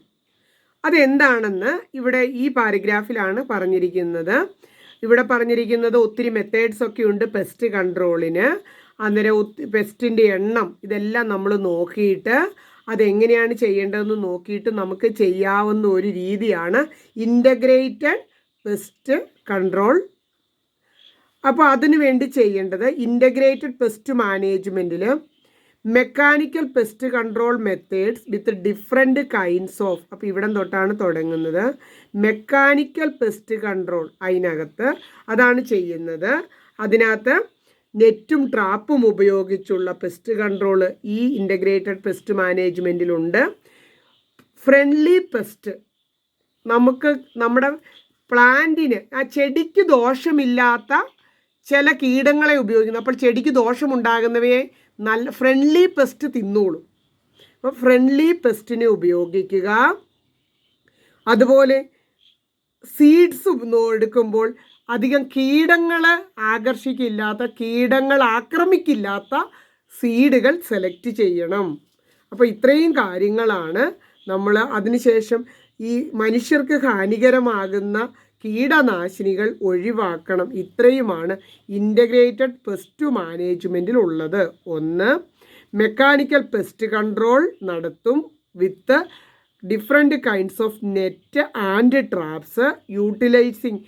അതെന്താണെന്ന് ഇവിടെ ഈ പാരഗ്രാഫിലാണ് പറഞ്ഞിരിക്കുന്നത്. ഇവിടെ പറഞ്ഞിരിക്കുന്നത് ഒത്തിരി മെത്തേഡ്സ് ഒക്കെ ഉണ്ട് പെസ്റ്റ് കൺട്രോളിന്. അന്നേരം പെസ്റ്റിൻ്റെ എണ്ണം ഇതെല്ലാം നമ്മൾ നോക്കിയിട്ട് അതെങ്ങനെയാണ് ചെയ്യേണ്ടതെന്ന് നോക്കിയിട്ട് നമുക്ക് ചെയ്യാവുന്ന ഒരു രീതിയാണ് ഇൻ്റഗ്രേറ്റഡ് പെസ്റ്റ് കൺട്രോൾ. അപ്പോൾ അതിനു വേണ്ടി ചെയ്യേണ്ടത് ഇൻ്റഗ്രേറ്റഡ് പെസ്റ്റ് മാനേജ്മെൻറ്റിൽ mechanical pest control methods with different kinds of, അപ്പോൾ ഇവിടം തൊട്ടാണ് തുടങ്ങുന്നത്. മെക്കാനിക്കൽ പെസ്റ്റ് കൺട്രോൾ അതിനകത്ത് അതാണ് ചെയ്യുന്നത്. അതിനകത്ത് നെറ്റും ട്രാപ്പും ഉപയോഗിച്ചുള്ള പെസ്റ്റ് കൺട്രോൾ ഈ ഇൻ്റഗ്രേറ്റഡ് പെസ്റ്റ് മാനേജ്മെൻറ്റിലുണ്ട്. ഫ്രണ്ട്ലി പെസ്റ്റ്, നമുക്ക് നമ്മുടെ പ്ലാന്റിന് ആ ചെടിക്ക് ദോഷമില്ലാത്ത ചില കീടങ്ങളെ ഉപയോഗിക്കുന്നു. അപ്പോൾ ചെടിക്ക് ദോഷമുണ്ടാകുന്നവയെ നല്ല ഫ്രണ്ട്ലി പെസ്റ്റ് തിന്നോളും. അപ്പോൾ ഫ്രണ്ട്ലി പെസ്റ്റിനെ ഉപയോഗിക്കുക. അതുപോലെ സീഡ്സ് എടുക്കുമ്പോൾ അധികം കീടങ്ങൾ ആകർഷിക്കില്ലാത്ത, കീടങ്ങൾ ആക്രമിക്കില്ലാത്ത സീഡുകൾ സെലക്ട് ചെയ്യണം. അപ്പോൾ ഇത്രയും കാര്യങ്ങളാണ് നമ്മൾ. അതിനുശേഷം ഈ മനുഷ്യർക്ക് ഹാനികരമാകുന്ന കീടനാശിനികൾ ഒഴിവാക്കണം. ഇത്രയുമാണ് ഇൻ്റഗ്രേറ്റഡ് പെസ്റ്റ് മാനേജ്മെൻറ്റിലുള്ളത്. ഒന്ന്, മെക്കാനിക്കൽ പെസ്റ്റ് കൺട്രോൾ നടത്തും വിത്ത് different kinds of net and traps, utilising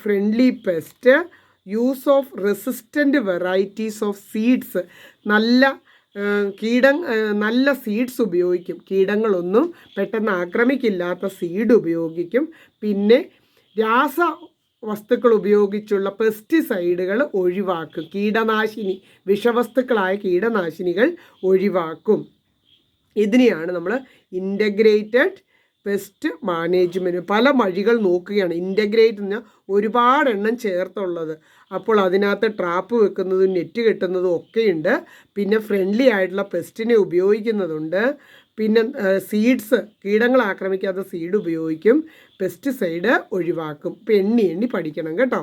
friendly pest, use of resistant varieties of seeds, നല്ല സീഡ്സ് ഉപയോഗിക്കും, കീടങ്ങളൊന്നും പെട്ടെന്ന് ആക്രമിക്കില്ലാത്ത സീഡ് ഉപയോഗിക്കും. പിന്നെ രാസവസ്തുക്കൾ ഉപയോഗിച്ചുള്ള പെസ്റ്റിസൈഡുകൾ ഒഴിവാക്കും, കീടനാശിനി വിഷവസ്തുക്കളായ കീടനാശിനികൾ ഒഴിവാക്കും. ഇതിനെയാണ് നമ്മൾ ഇൻ്റഗ്രേറ്റഡ് പെസ്റ്റ് മാനേജ്മെൻറ്റ്. പല വഴികൾ നോക്കുകയാണ്. ഇൻ്റഗ്രേറ്റ് എന്ന് ഒരുപാട് എണ്ണം ചേർത്തുള്ളത്. അപ്പോൾ അതിനകത്ത് ട്രാപ്പ് വെക്കുന്നതും നെറ്റ് കെട്ടുന്നതും ഒക്കെയുണ്ട്. പിന്നെ ഫ്രണ്ട്ലി ആയിട്ടുള്ള പെസ്റ്റിനെ ഉപയോഗിക്കുന്നതുണ്ട്. പിന്നെ സീഡ്സ്, കീടങ്ങൾ ആക്രമിക്കാത്ത സീഡ് ഉപയോഗിക്കും, പെസ്റ്റിസൈഡ് ഒഴിവാക്കും. ഇപ്പോൾ എണ്ണി പഠിക്കണം കേട്ടോ.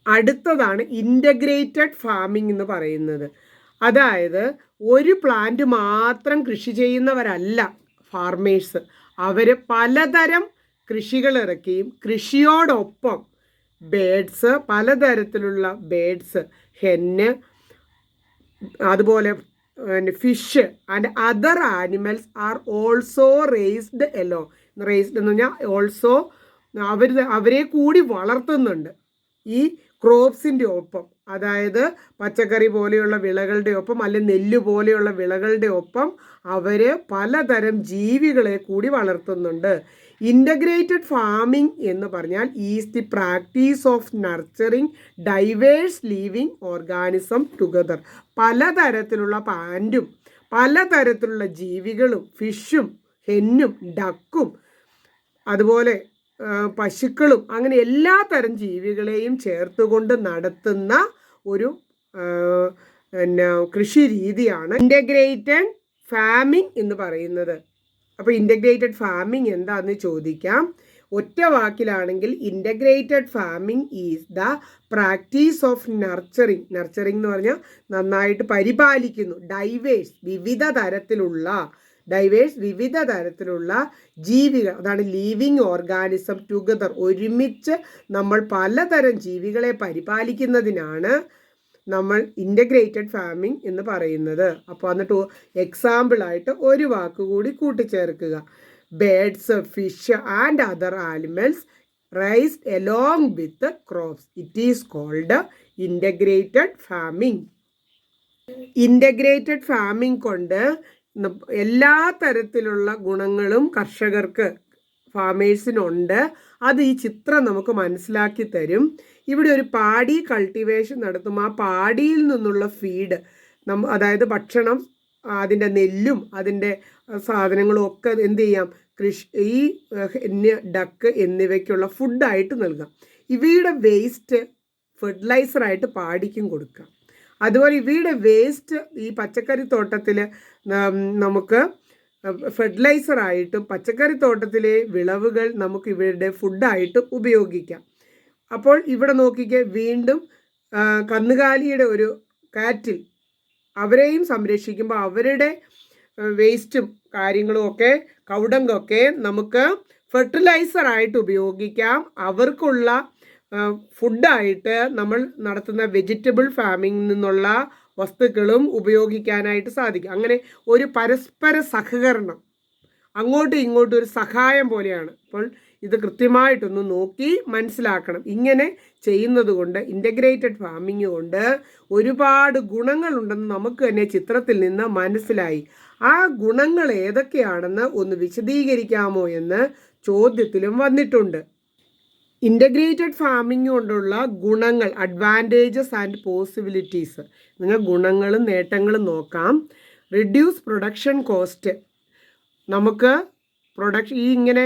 അടുത്തതാണ് ഇൻ്റഗ്രേറ്റഡ് ഫാമിംഗ് എന്ന് പറയുന്നത്. അതായത് ഒരു പ്ലാന്റ് മാത്രം കൃഷി ചെയ്യുന്നവരല്ല ഫാർമേഴ്സ്. അവർ പലതരം കൃഷികൾ ഇറക്കിയും കൃഷിയോടൊപ്പം ബേഡ്സ്, പലതരത്തിലുള്ള ബേഡ്സ്, ഹെന്ന്, അതുപോലെ fish and other animals are also raised എലോ. റേസ്ഡ് എന്ന് പറഞ്ഞാൽ ഓൾസോ അവരെ കൂടി വളർത്തുന്നുണ്ട് ഈ ക്രോപ്സിൻ്റെ ഒപ്പം. അതായത് പച്ചക്കറി പോലെയുള്ള വിളകളുടെ ഒപ്പം, അല്ലെങ്കിൽ നെല്ല് പോലെയുള്ള വിളകളുടെ ഒപ്പം അവർ പലതരം ജീവികളെ കൂടി വളർത്തുന്നുണ്ട്. ഇൻ്റഗ്രേറ്റഡ് ഫാമിംഗ് എന്ന് പറഞ്ഞാൽ is the practice of nurturing diverse living organism together. പലതരത്തിലുള്ള പ്ലാന്റും പലതരത്തിലുള്ള ജീവികളും, ഫിഷും ഹെന്നും ഡക്കും അതുപോലെ പശുക്കളും, അങ്ങനെ എല്ലാ തരം ജീവികളെയും ചേർത്തുകൊണ്ട് നടത്തുന്ന ഒരു കൃഷി രീതിയാണ് ഇൻ്റഗ്രേറ്റഡ് ഫാമിംഗ് എന്ന് പറയുന്നത്. അപ്പോൾ ഇൻ്റഗ്രേറ്റഡ് ഫാമിംഗ് എന്താണെന്ന് ചോദിക്കാം. ഒറ്റ വാക്കിലാണെങ്കിൽ integrated farming is the practice of nurturing. Nurturing എന്ന് പറഞ്ഞാൽ നന്നായിട്ട് പരിപാലിക്കുന്നു. വിവിധ തരത്തിലുള്ള ജീവികൾ, അതാണ് ലിവിങ് ഓർഗാനിസം ടുഗദർ. ഒരുമിച്ച് നമ്മൾ പലതരം ജീവികളെ പരിപാലിക്കുന്നതിനാണ് നമ്മൾ ഇൻ്റഗ്രേറ്റഡ് ഫാമിംഗ് എന്ന് പറയുന്നത്. അപ്പോൾ എന്നിട്ട് എക്സാമ്പിളായിട്ട് ഒരു വാക്കുകൂടി കൂട്ടിച്ചേർക്കുക. Birds, fish and other animals raised along with crops. It is called integrated farming. Integrated farming കൊണ്ട് എല്ലാ തരത്തിലുള്ള ഗുണങ്ങളും കർഷകർക്ക്, ഫാമേഴ്സിനുണ്ട്. അത് ഈ ചിത്രം നമുക്ക് മനസ്സിലാക്കി തരും. ഇവിടെ ഒരു പാടി കൾട്ടിവേഷൻ നടത്തും. ആ പാടിയിൽ നിന്നുള്ള ഫീഡ്, അതായത് ഭക്ഷണം, അതിൻ്റെ നെല്ലും അതിൻ്റെ സാധനങ്ങളും ഒക്കെ എന്ത് ചെയ്യാം, ഈ ഡക്ക് എന്നിവയ്ക്കുള്ള ഫുഡായിട്ട് നൽകാം. ഇവയുടെ വേസ്റ്റ് ഫെർട്ടിലൈസറായിട്ട് പാടിക്കും കൊടുക്കാം. അതുപോലെ ഇവയുടെ വേസ്റ്റ് ഈ പച്ചക്കറി തോട്ടത്തിൽ നമുക്ക് ഫെർട്ടിലൈസറായിട്ടും പച്ചക്കറി തോട്ടത്തിലെ വിളവുകൾ നമുക്ക് ഇവയുടെ ഫുഡായിട്ടും ഉപയോഗിക്കാം. അപ്പോൾ ഇവിടെ നോക്കിക്കേ, വീണ്ടും കന്നുകാലിയുടെ ഒരു കാറ്റിൽ അവരെയും സംരക്ഷിക്കുമ്പോൾ അവരുടെ വേസ്റ്റും കാര്യങ്ങളും ഒക്കെ കൗടങ്കൊക്കെ നമുക്ക് ഫെർട്ടിലൈസറായിട്ട് ഉപയോഗിക്കാം. അവർക്കുള്ള ഫുഡായിട്ട് നമ്മൾ നടത്തുന്ന വെജിറ്റബിൾ ഫാമിങ്ങിൽ നിന്നുള്ള വസ്തുക്കളും ഉപയോഗിക്കാനായിട്ട് സാധിക്കും. അങ്ങനെ ഒരു പരസ്പര സഹകരണം, അങ്ങോട്ടും ഇങ്ങോട്ടും ഒരു സഹായം പോലെയാണ്. അപ്പോൾ ഇത് കൃത്യമായിട്ടൊന്ന് നോക്കി മനസ്സിലാക്കണം. ഇങ്ങനെ ചെയ്യുന്നത് കൊണ്ട്, ഇൻ്റഗ്രേറ്റഡ് ഫാമിംഗ് കൊണ്ട് ഒരുപാട് ഗുണങ്ങളുണ്ടെന്ന് നമുക്ക് തന്നെ ചിത്രത്തിൽ നിന്ന് മനസ്സിലായി. ആ ഗുണങ്ങൾ ഏതൊക്കെയാണെന്ന് ഒന്ന് വിശദീകരിക്കാമോ എന്ന് ചോദ്യത്തിലും വന്നിട്ടുണ്ട്. ഇൻ്റഗ്രേറ്റഡ് ഫാമിംഗ് കൊണ്ടുള്ള ഗുണങ്ങൾ, അഡ്വാൻറ്റേജസ് ആൻഡ് പോസിബിലിറ്റീസ്, നിങ്ങൾ ഗുണങ്ങളും നേട്ടങ്ങളും നോക്കാം. റിഡ്യൂസ് പ്രൊഡക്ഷൻ കോസ്റ്റ്, നമുക്ക് ഇങ്ങനെ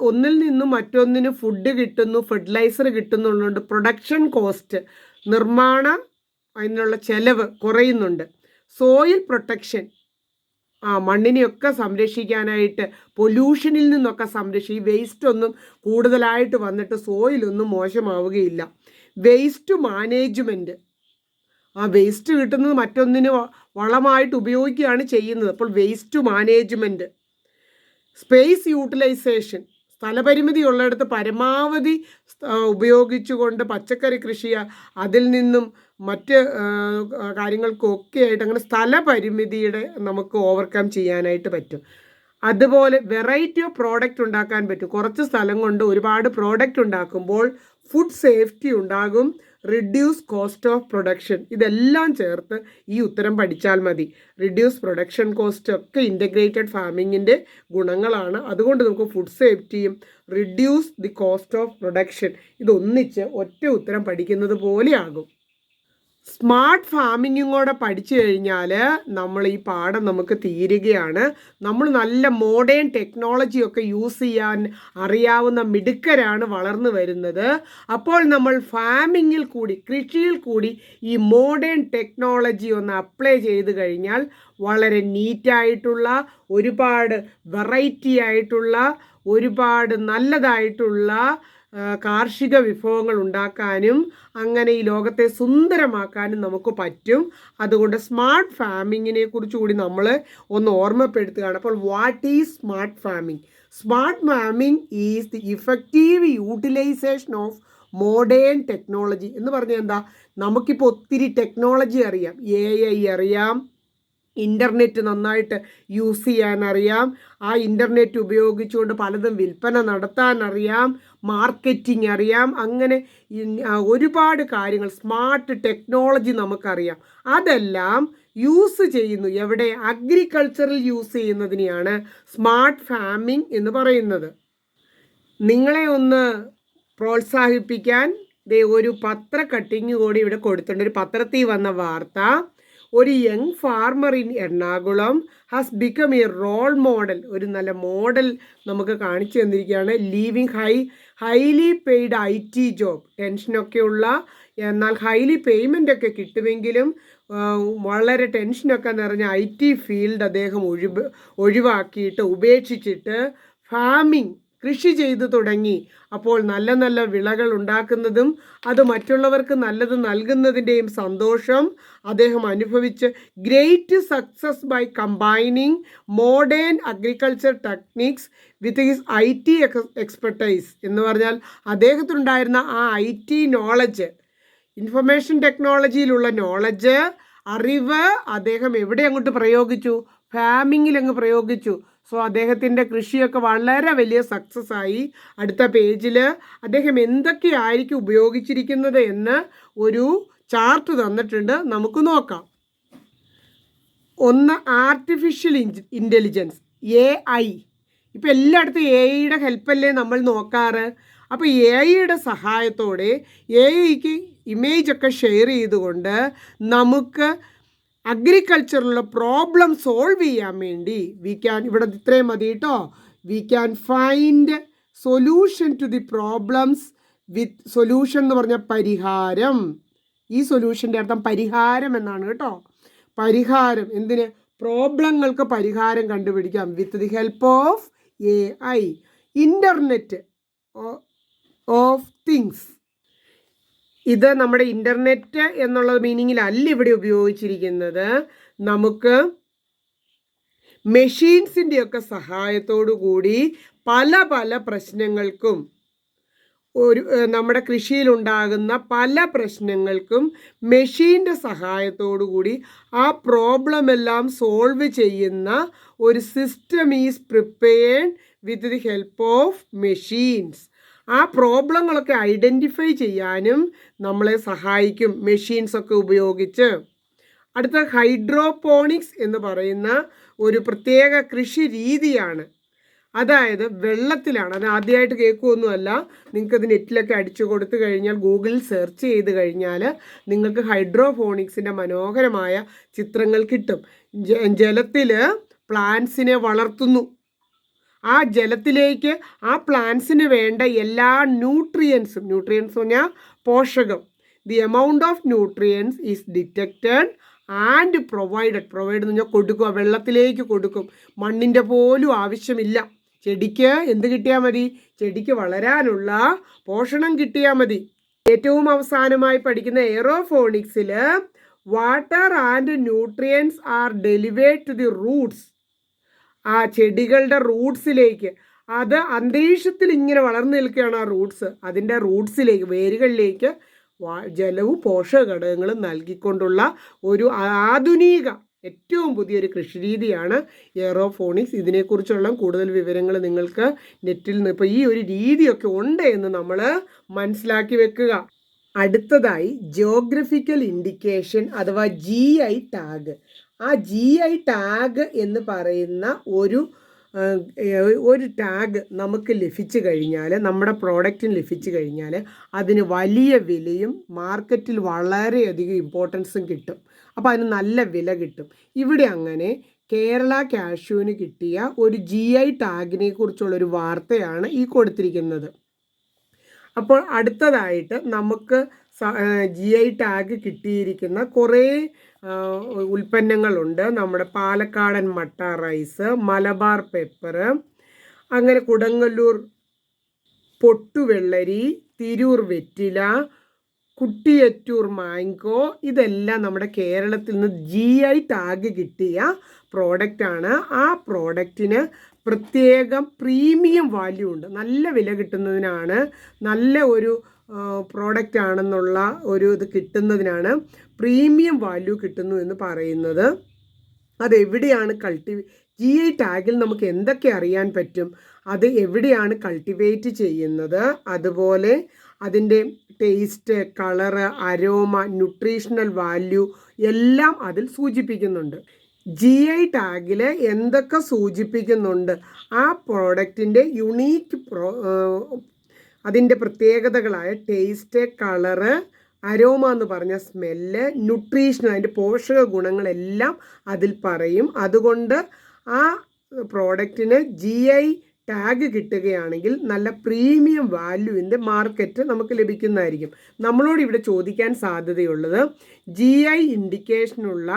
ഒന്നിൽ നിന്നും മറ്റൊന്നിന് ഫുഡ് കിട്ടുന്നു, ഫെർട്ടിലൈസർ കിട്ടുന്നുള്ളതുകൊണ്ട് പ്രൊഡക്ഷൻ കോസ്റ്റ്, നിർമ്മാണം അതിനുള്ള ചെലവ് കുറയുന്നുണ്ട്. സോയിൽ പ്രൊട്ടക്ഷൻ, മണ്ണിനെയൊക്കെ സംരക്ഷിക്കാനായിട്ട്, പൊല്യൂഷനിൽ നിന്നൊക്കെ ഈ വേസ്റ്റ് ഒന്നും കൂടുതലായിട്ട് വന്നിട്ട് സോയിലൊന്നും മോശമാവുകയില്ല. വേസ്റ്റ് മാനേജ്മെൻറ്റ്, വേസ്റ്റ് കിട്ടുന്നത് മറ്റൊന്നിന് വളമായിട്ട് ഉപയോഗിക്കുകയാണ് ചെയ്യുന്നത്. അപ്പോൾ വേസ്റ്റ് മാനേജ്മെൻറ്റ്. സ്പേസ് യൂട്ടിലൈസേഷൻ, സ്ഥലപരിമിതി ഉള്ളിടത്ത് പരമാവധി ഉപയോഗിച്ചുകൊണ്ട് പച്ചക്കറി കൃഷി, അതിൽ നിന്നും മറ്റ് കാര്യങ്ങൾക്കൊക്കെ ആയിട്ട് അങ്ങനെ സ്ഥലപരിമിതിയുടെ നമുക്ക് ഓവർകം ചെയ്യാനായിട്ട് പറ്റും. അതുപോലെ വെറൈറ്റി ഓഫ് പ്രോഡക്റ്റ് ഉണ്ടാക്കാൻ പറ്റും. കുറച്ച് സ്ഥലം കൊണ്ട് ഒരുപാട് പ്രോഡക്റ്റ് ഉണ്ടാക്കുമ്പോൾ ഫുഡ് സേഫ്റ്റി ഉണ്ടാകും, റിഡ്യൂസ് കോസ്റ്റ് ഓഫ് പ്രൊഡക്ഷൻ. ഇതെല്ലാം ചേർത്ത് ഈ ഉത്തരം പഠിച്ചാൽ മതി. റിഡ്യൂസ് പ്രൊഡക്ഷൻ കോസ്റ്റ് ഒക്കെ ഇൻ്റഗ്രേറ്റഡ് ഫാമിങ്ങിൻ്റെ ഗുണങ്ങളാണ്. അതുകൊണ്ട് നമുക്ക് ഫുഡ് സേഫ്റ്റിയും reduce the cost of production ഇതൊന്നിച്ച് ഒറ്റ ഉത്തരം പഠിക്കുന്നത് പോലെയാകും. സ്മാർട്ട് ഫാമിങ്ങും കൂടെ പഠിച്ചു കഴിഞ്ഞാൽ നമ്മൾ ഈ പാഠം നമുക്ക് തീരുകയാണ്. നമ്മൾ നല്ല മോഡേൺ ടെക്നോളജിയൊക്കെ യൂസ് ചെയ്യാൻ അറിയാവുന്ന മിടുക്കരാണ് വളർന്നു വരുന്നത്. അപ്പോൾ നമ്മൾ ഫാമിങ്ങിൽ കൂടി, കൃഷിയിൽ കൂടി ഈ മോഡേൺ ടെക്നോളജി ഒന്ന് അപ്ലൈ ചെയ്ത് കഴിഞ്ഞാൽ വളരെ നീറ്റായിട്ടുള്ള, ഒരുപാട് വെറൈറ്റി ആയിട്ടുള്ള, ഒരുപാട് നല്ലതായിട്ടുള്ള കാർഷിക വിഭവങ്ങൾ ഉണ്ടാക്കാനും അങ്ങനെ ഈ ലോകത്തെ സുന്ദരമാക്കാനും നമുക്ക് പറ്റും. അതുകൊണ്ട് സ്മാർട്ട് ഫാമിങ്ങിനെ കുറിച്ച് കൂടി നമ്മൾ ഒന്ന് ഓർമ്മപ്പെടുത്തുകയാണ്. അപ്പോൾ what is smart farming? Smart farming is the effective utilisation of modern technology. എന്ന് പറഞ്ഞാൽ എന്താ? നമുക്കിപ്പോൾ ഒത്തിരി ടെക്നോളജി അറിയാം. AI അറിയാം, ഇൻ്റർനെറ്റ് നന്നായിട്ട് യൂസ് ചെയ്യാനറിയാം, ആ ഇൻ്റർനെറ്റ് ഉപയോഗിച്ചുകൊണ്ട് പലതും വിൽപ്പന നടത്താനറിയാം, മാർക്കറ്റിംഗ് അറിയാം, അങ്ങനെ ഒരുപാട് കാര്യങ്ങൾ സ്മാർട്ട് ടെക്നോളജി നമുക്കറിയാം. അതെല്ലാം യൂസ് ചെയ്യുന്നു എവിടെ? അഗ്രികൾച്ചറിൽ യൂസ് ചെയ്യുന്നതിനെയാണ് സ്മാർട്ട് ഫാമിംഗ് എന്ന് പറയുന്നത്. നിങ്ങളെ ഒന്ന് പ്രോത്സാഹിപ്പിക്കാൻ ഒരു പത്ര കട്ടിങ് കൂടി ഇവിടെ കൊടുത്തിട്ടുണ്ട്. ഒരു പത്രത്തിൽ വന്ന വാർത്ത, ഒരു young farmer in Ernakulam has become a role model. ഒരു നല്ല മോഡൽ നമുക്ക് കാണിച്ചു തന്നിരിക്കുകയാണ്. Leaving highly paid IT job, ടെൻഷനൊക്കെയുള്ള, എന്നാൽ ഹൈലി പേയ്മെൻ്റ് ഒക്കെ കിട്ടുമെങ്കിലും വളരെ ടെൻഷനൊക്കെ നിറഞ്ഞ IT ഫീൽഡ് അദ്ദേഹം ഒഴിവാക്കിയിട്ട്, ഉപേക്ഷിച്ചിട്ട് ഫാമിംഗ്, കൃഷി ചെയ്തു തുടങ്ങി. അപ്പോൾ നല്ല നല്ല വിളകൾ ഉണ്ടാക്കുന്നതും അത് മറ്റുള്ളവർക്ക് നല്ലത് നൽകുന്നതിൻ്റെയും സന്തോഷം അദ്ദേഹം അനുഭവിച്ച് great success by combining modern agriculture techniques with his IT expertise. എന്ന് പറഞ്ഞാൽ അദ്ദേഹത്തിനുണ്ടായിരുന്ന ആ IT നോളജ്, ഇൻഫർമേഷൻ ടെക്നോളജിയിലുള്ള നോളജ്, അറിവ് അദ്ദേഹം എവിടെ അങ്ങോട്ട് പ്രയോഗിച്ചു? ഫാമിങ്ങിൽ അങ്ങ് പ്രയോഗിച്ചു. സോ അദ്ദേഹത്തിൻ്റെ കൃഷിയൊക്കെ വളരെ വലിയ സക്സസ് ആയി. അടുത്ത പേജിൽ അദ്ദേഹം എന്തൊക്കെയായിരിക്കും ഉപയോഗിച്ചിരിക്കുന്നത് എന്ന് ഒരു ചാർട്ട് തന്നിട്ടുണ്ട്, നമുക്ക് നോക്കാം. ഒന്ന്, ആർട്ടിഫിഷ്യൽ ഇൻ്റലിജൻസ്, AI. ഇപ്പോൾ എല്ലായിടത്തും AIയുടെ ഹെൽപ്പല്ലേ നമ്മൾ നോക്കാറ്. അപ്പോൾ AIയുടെ സഹായത്തോടെ AIക്ക് ഇമേജൊക്കെ ഷെയർ ചെയ്തുകൊണ്ട് നമുക്ക് അഗ്രികൾച്ചറിലുള്ള പ്രോബ്ലം സോൾവ് ചെയ്യാൻ വേണ്ടി ഇവിടെ ഇത്രയും മതി കേട്ടോ. We can find solution to the problems with solution എന്ന് പറഞ്ഞാൽ പരിഹാരം. ഈ സൊല്യൂഷൻ്റെ അർത്ഥം പരിഹാരം എന്നാണ് കേട്ടോ. പരിഹാരം എന്തിന്? പ്രോബ്ലങ്ങൾക്ക് പരിഹാരം കണ്ടുപിടിക്കാം with the help of AI. Internet of things. ഇത് നമ്മുടെ ഇൻ്റർനെറ്റ് എന്നുള്ള മീനിങ്ങിലല്ല ഇവിടെ ഉപയോഗിച്ചിരിക്കുന്നത്. നമുക്ക് മെഷീൻസിൻ്റെയൊക്കെ സഹായത്തോടു കൂടി പല പല പ്രശ്നങ്ങൾക്കും നമ്മുടെ കൃഷിയിലുണ്ടാകുന്ന പല പ്രശ്നങ്ങൾക്കും മെഷീൻ്റെ സഹായത്തോടു കൂടി ആ പ്രോബ്ലം എല്ലാം സോൾവ് ചെയ്യുന്ന ഒരു system is prepared with the help of machines. ആ പ്രോബ്ലങ്ങളൊക്കെ ഐഡൻറ്റിഫൈ ചെയ്യാനും നമ്മളെ സഹായിക്കും മെഷീൻസൊക്കെ ഉപയോഗിച്ച്. അടുത്ത ഹൈഡ്രോപോണിക്സ് എന്ന് പറയുന്ന ഒരു പ്രത്യേക കൃഷി രീതിയാണ്. അതായത് വെള്ളത്തിലാണ്. അത് ആദ്യമായിട്ട് കേൾക്കുകയൊന്നുമല്ല. നിങ്ങൾക്കത് നെറ്റിലൊക്കെ അടിച്ചു കൊടുത്തു കഴിഞ്ഞാൽ, ഗൂഗിളിൽ സെർച്ച് ചെയ്ത് കഴിഞ്ഞാൽ നിങ്ങൾക്ക് ഹൈഡ്രോപോണിക്സിൻ്റെ മനോഹരമായ ചിത്രങ്ങൾ കിട്ടും. ജലത്തിൽ പ്ലാന്റ്സിനെ വളർത്തുന്നു. ആ ജലത്തിലേക്ക് ആ പ്ലാന്റ്സിന് വേണ്ട എല്ലാ ന്യൂട്രിയൻസും എന്ന് പറഞ്ഞാൽ പോഷകം, the amount of nutrients is detected and provide എന്ന് പറഞ്ഞാൽ കൊടുക്കുക, വെള്ളത്തിലേക്ക് കൊടുക്കും. മണ്ണിൻ്റെ പോലും ആവശ്യമില്ല. ചെടിക്ക് എന്ത് കിട്ടിയാൽ മതി? ചെടിക്ക് വളരാനുള്ള പോഷണം കിട്ടിയാൽ മതി. ഏറ്റവും അവസാനമായി പഠിക്കുന്ന എയറോഫോണിക്സിൽ water and nutrients are delivered to the roots. ആ ചെടികളുടെ റൂട്ട്സിലേക്ക്, അത് അന്തരീക്ഷത്തിൽ ഇങ്ങനെ വളർന്നു നിൽക്കുകയാണ് ആ റൂട്ട്സ്. അതിൻ്റെ റൂട്ട്സിലേക്ക്, വേരുകളിലേക്ക് ജലവും പോഷക ഘടകങ്ങളും നൽകിക്കൊണ്ടുള്ള ഒരു ആധുനിക ഏറ്റവും പുതിയൊരു കൃഷിരീതിയാണ് എയറോഫോണിക്സ്. ഇതിനെക്കുറിച്ചുള്ള കൂടുതൽ വിവരങ്ങൾ നിങ്ങൾക്ക് നെറ്റിൽ നിന്ന് ഇപ്പോൾ ഈ ഒരു രീതിയൊക്കെ ഉണ്ട് എന്ന് നമ്മൾ മനസ്സിലാക്കി വെക്കുക. അടുത്തതായി ജിയോഗ്രഫിക്കൽ ഇൻഡിക്കേഷൻ അഥവാ GI ടാഗ്. ആ GI ടാഗ് എന്ന് പറയുന്ന ഒരു ടാഗ് നമുക്ക് ലഭിച്ചു കഴിഞ്ഞാൽ, നമ്മുടെ പ്രോഡക്റ്റിന് ലഭിച്ചു കഴിഞ്ഞാൽ അതിന് വലിയ വിലയും മാർക്കറ്റിൽ വളരെയധികം ഇമ്പോർട്ടൻസും കിട്ടും. അപ്പോൾ അതിന് നല്ല വില കിട്ടും. ഇവിടെ അങ്ങനെ കേരള കാഷ്യൂവിന് കിട്ടിയ ഒരു GI ടാഗിനെ കുറിച്ചുള്ളൊരു വാർത്തയാണ് ഈ കൊടുത്തിരിക്കുന്നത്. അപ്പോൾ അടുത്തതായിട്ട് നമുക്ക് GI ടാഗ് കിട്ടിയിരിക്കുന്ന കുറേ ഉൽപ്പന്നങ്ങളുണ്ട്. നമ്മുടെ പാലക്കാടൻ മട്ട റൈസ്, മലബാർ പെപ്പർ, അങ്ങനെ കുടങ്ങല്ലൂർ പൊട്ടുവെള്ളരി, തിരൂർ വെറ്റില, കുട്ടിയറ്റൂർ മാംഗോ, ഇതെല്ലാം നമ്മുടെ കേരളത്തിൽ നിന്ന് GI ടാഗ് കിട്ടിയ പ്രോഡക്റ്റാണ്. ആ പ്രോഡക്റ്റിന് പ്രത്യേകം പ്രീമിയം വാല്യൂ ഉണ്ട്. നല്ല വില കിട്ടുന്നതിനാണ്, നല്ല ഒരു പ്രോഡക്റ്റ് ആണെന്നുള്ള ഒരു ഇത് കിട്ടുന്നതിനാണ് പ്രീമിയം വാല്യൂ കിട്ടുന്നു എന്ന് പറയുന്നത്. അതെവിടെയാണ് GI ടാഗിൽ നമുക്ക് എന്തൊക്കെ അറിയാൻ പറ്റും? അത് എവിടെയാണ് കൾട്ടിവേറ്റ് ചെയ്യുന്നത്, അതുപോലെ അതിൻ്റെ taste, colour, aroma, nutritional value എല്ലാം അതിൽ സൂചിപ്പിക്കുന്നുണ്ട്. GI ടാഗിൽ എന്തൊക്കെ സൂചിപ്പിക്കുന്നുണ്ട്? ആ പ്രോഡക്റ്റിൻ്റെ യുണീക്ക് അതിൻ്റെ പ്രത്യേകതകളായ ടേസ്റ്റ്, കളറ്, അരോമ എന്ന് പറഞ്ഞ സ്മെല്ല്, ന്യൂട്രീഷൻ, അതിൻ്റെ പോഷക ഗുണങ്ങളെല്ലാം അതിൽ പറയും. അതുകൊണ്ട് ആ പ്രോഡക്റ്റിന് GI ടാഗ് കിട്ടുകയാണെങ്കിൽ നല്ല പ്രീമിയം വാല്യൂവിൻ്റെ മാർക്കറ്റ് നമുക്ക് ലഭിക്കുന്നതായിരിക്കും. നമ്മളോട് ഇവിടെ ചോദിക്കാൻ സാധ്യതയുള്ളത് GI ഇൻഡിക്കേഷനുള്ള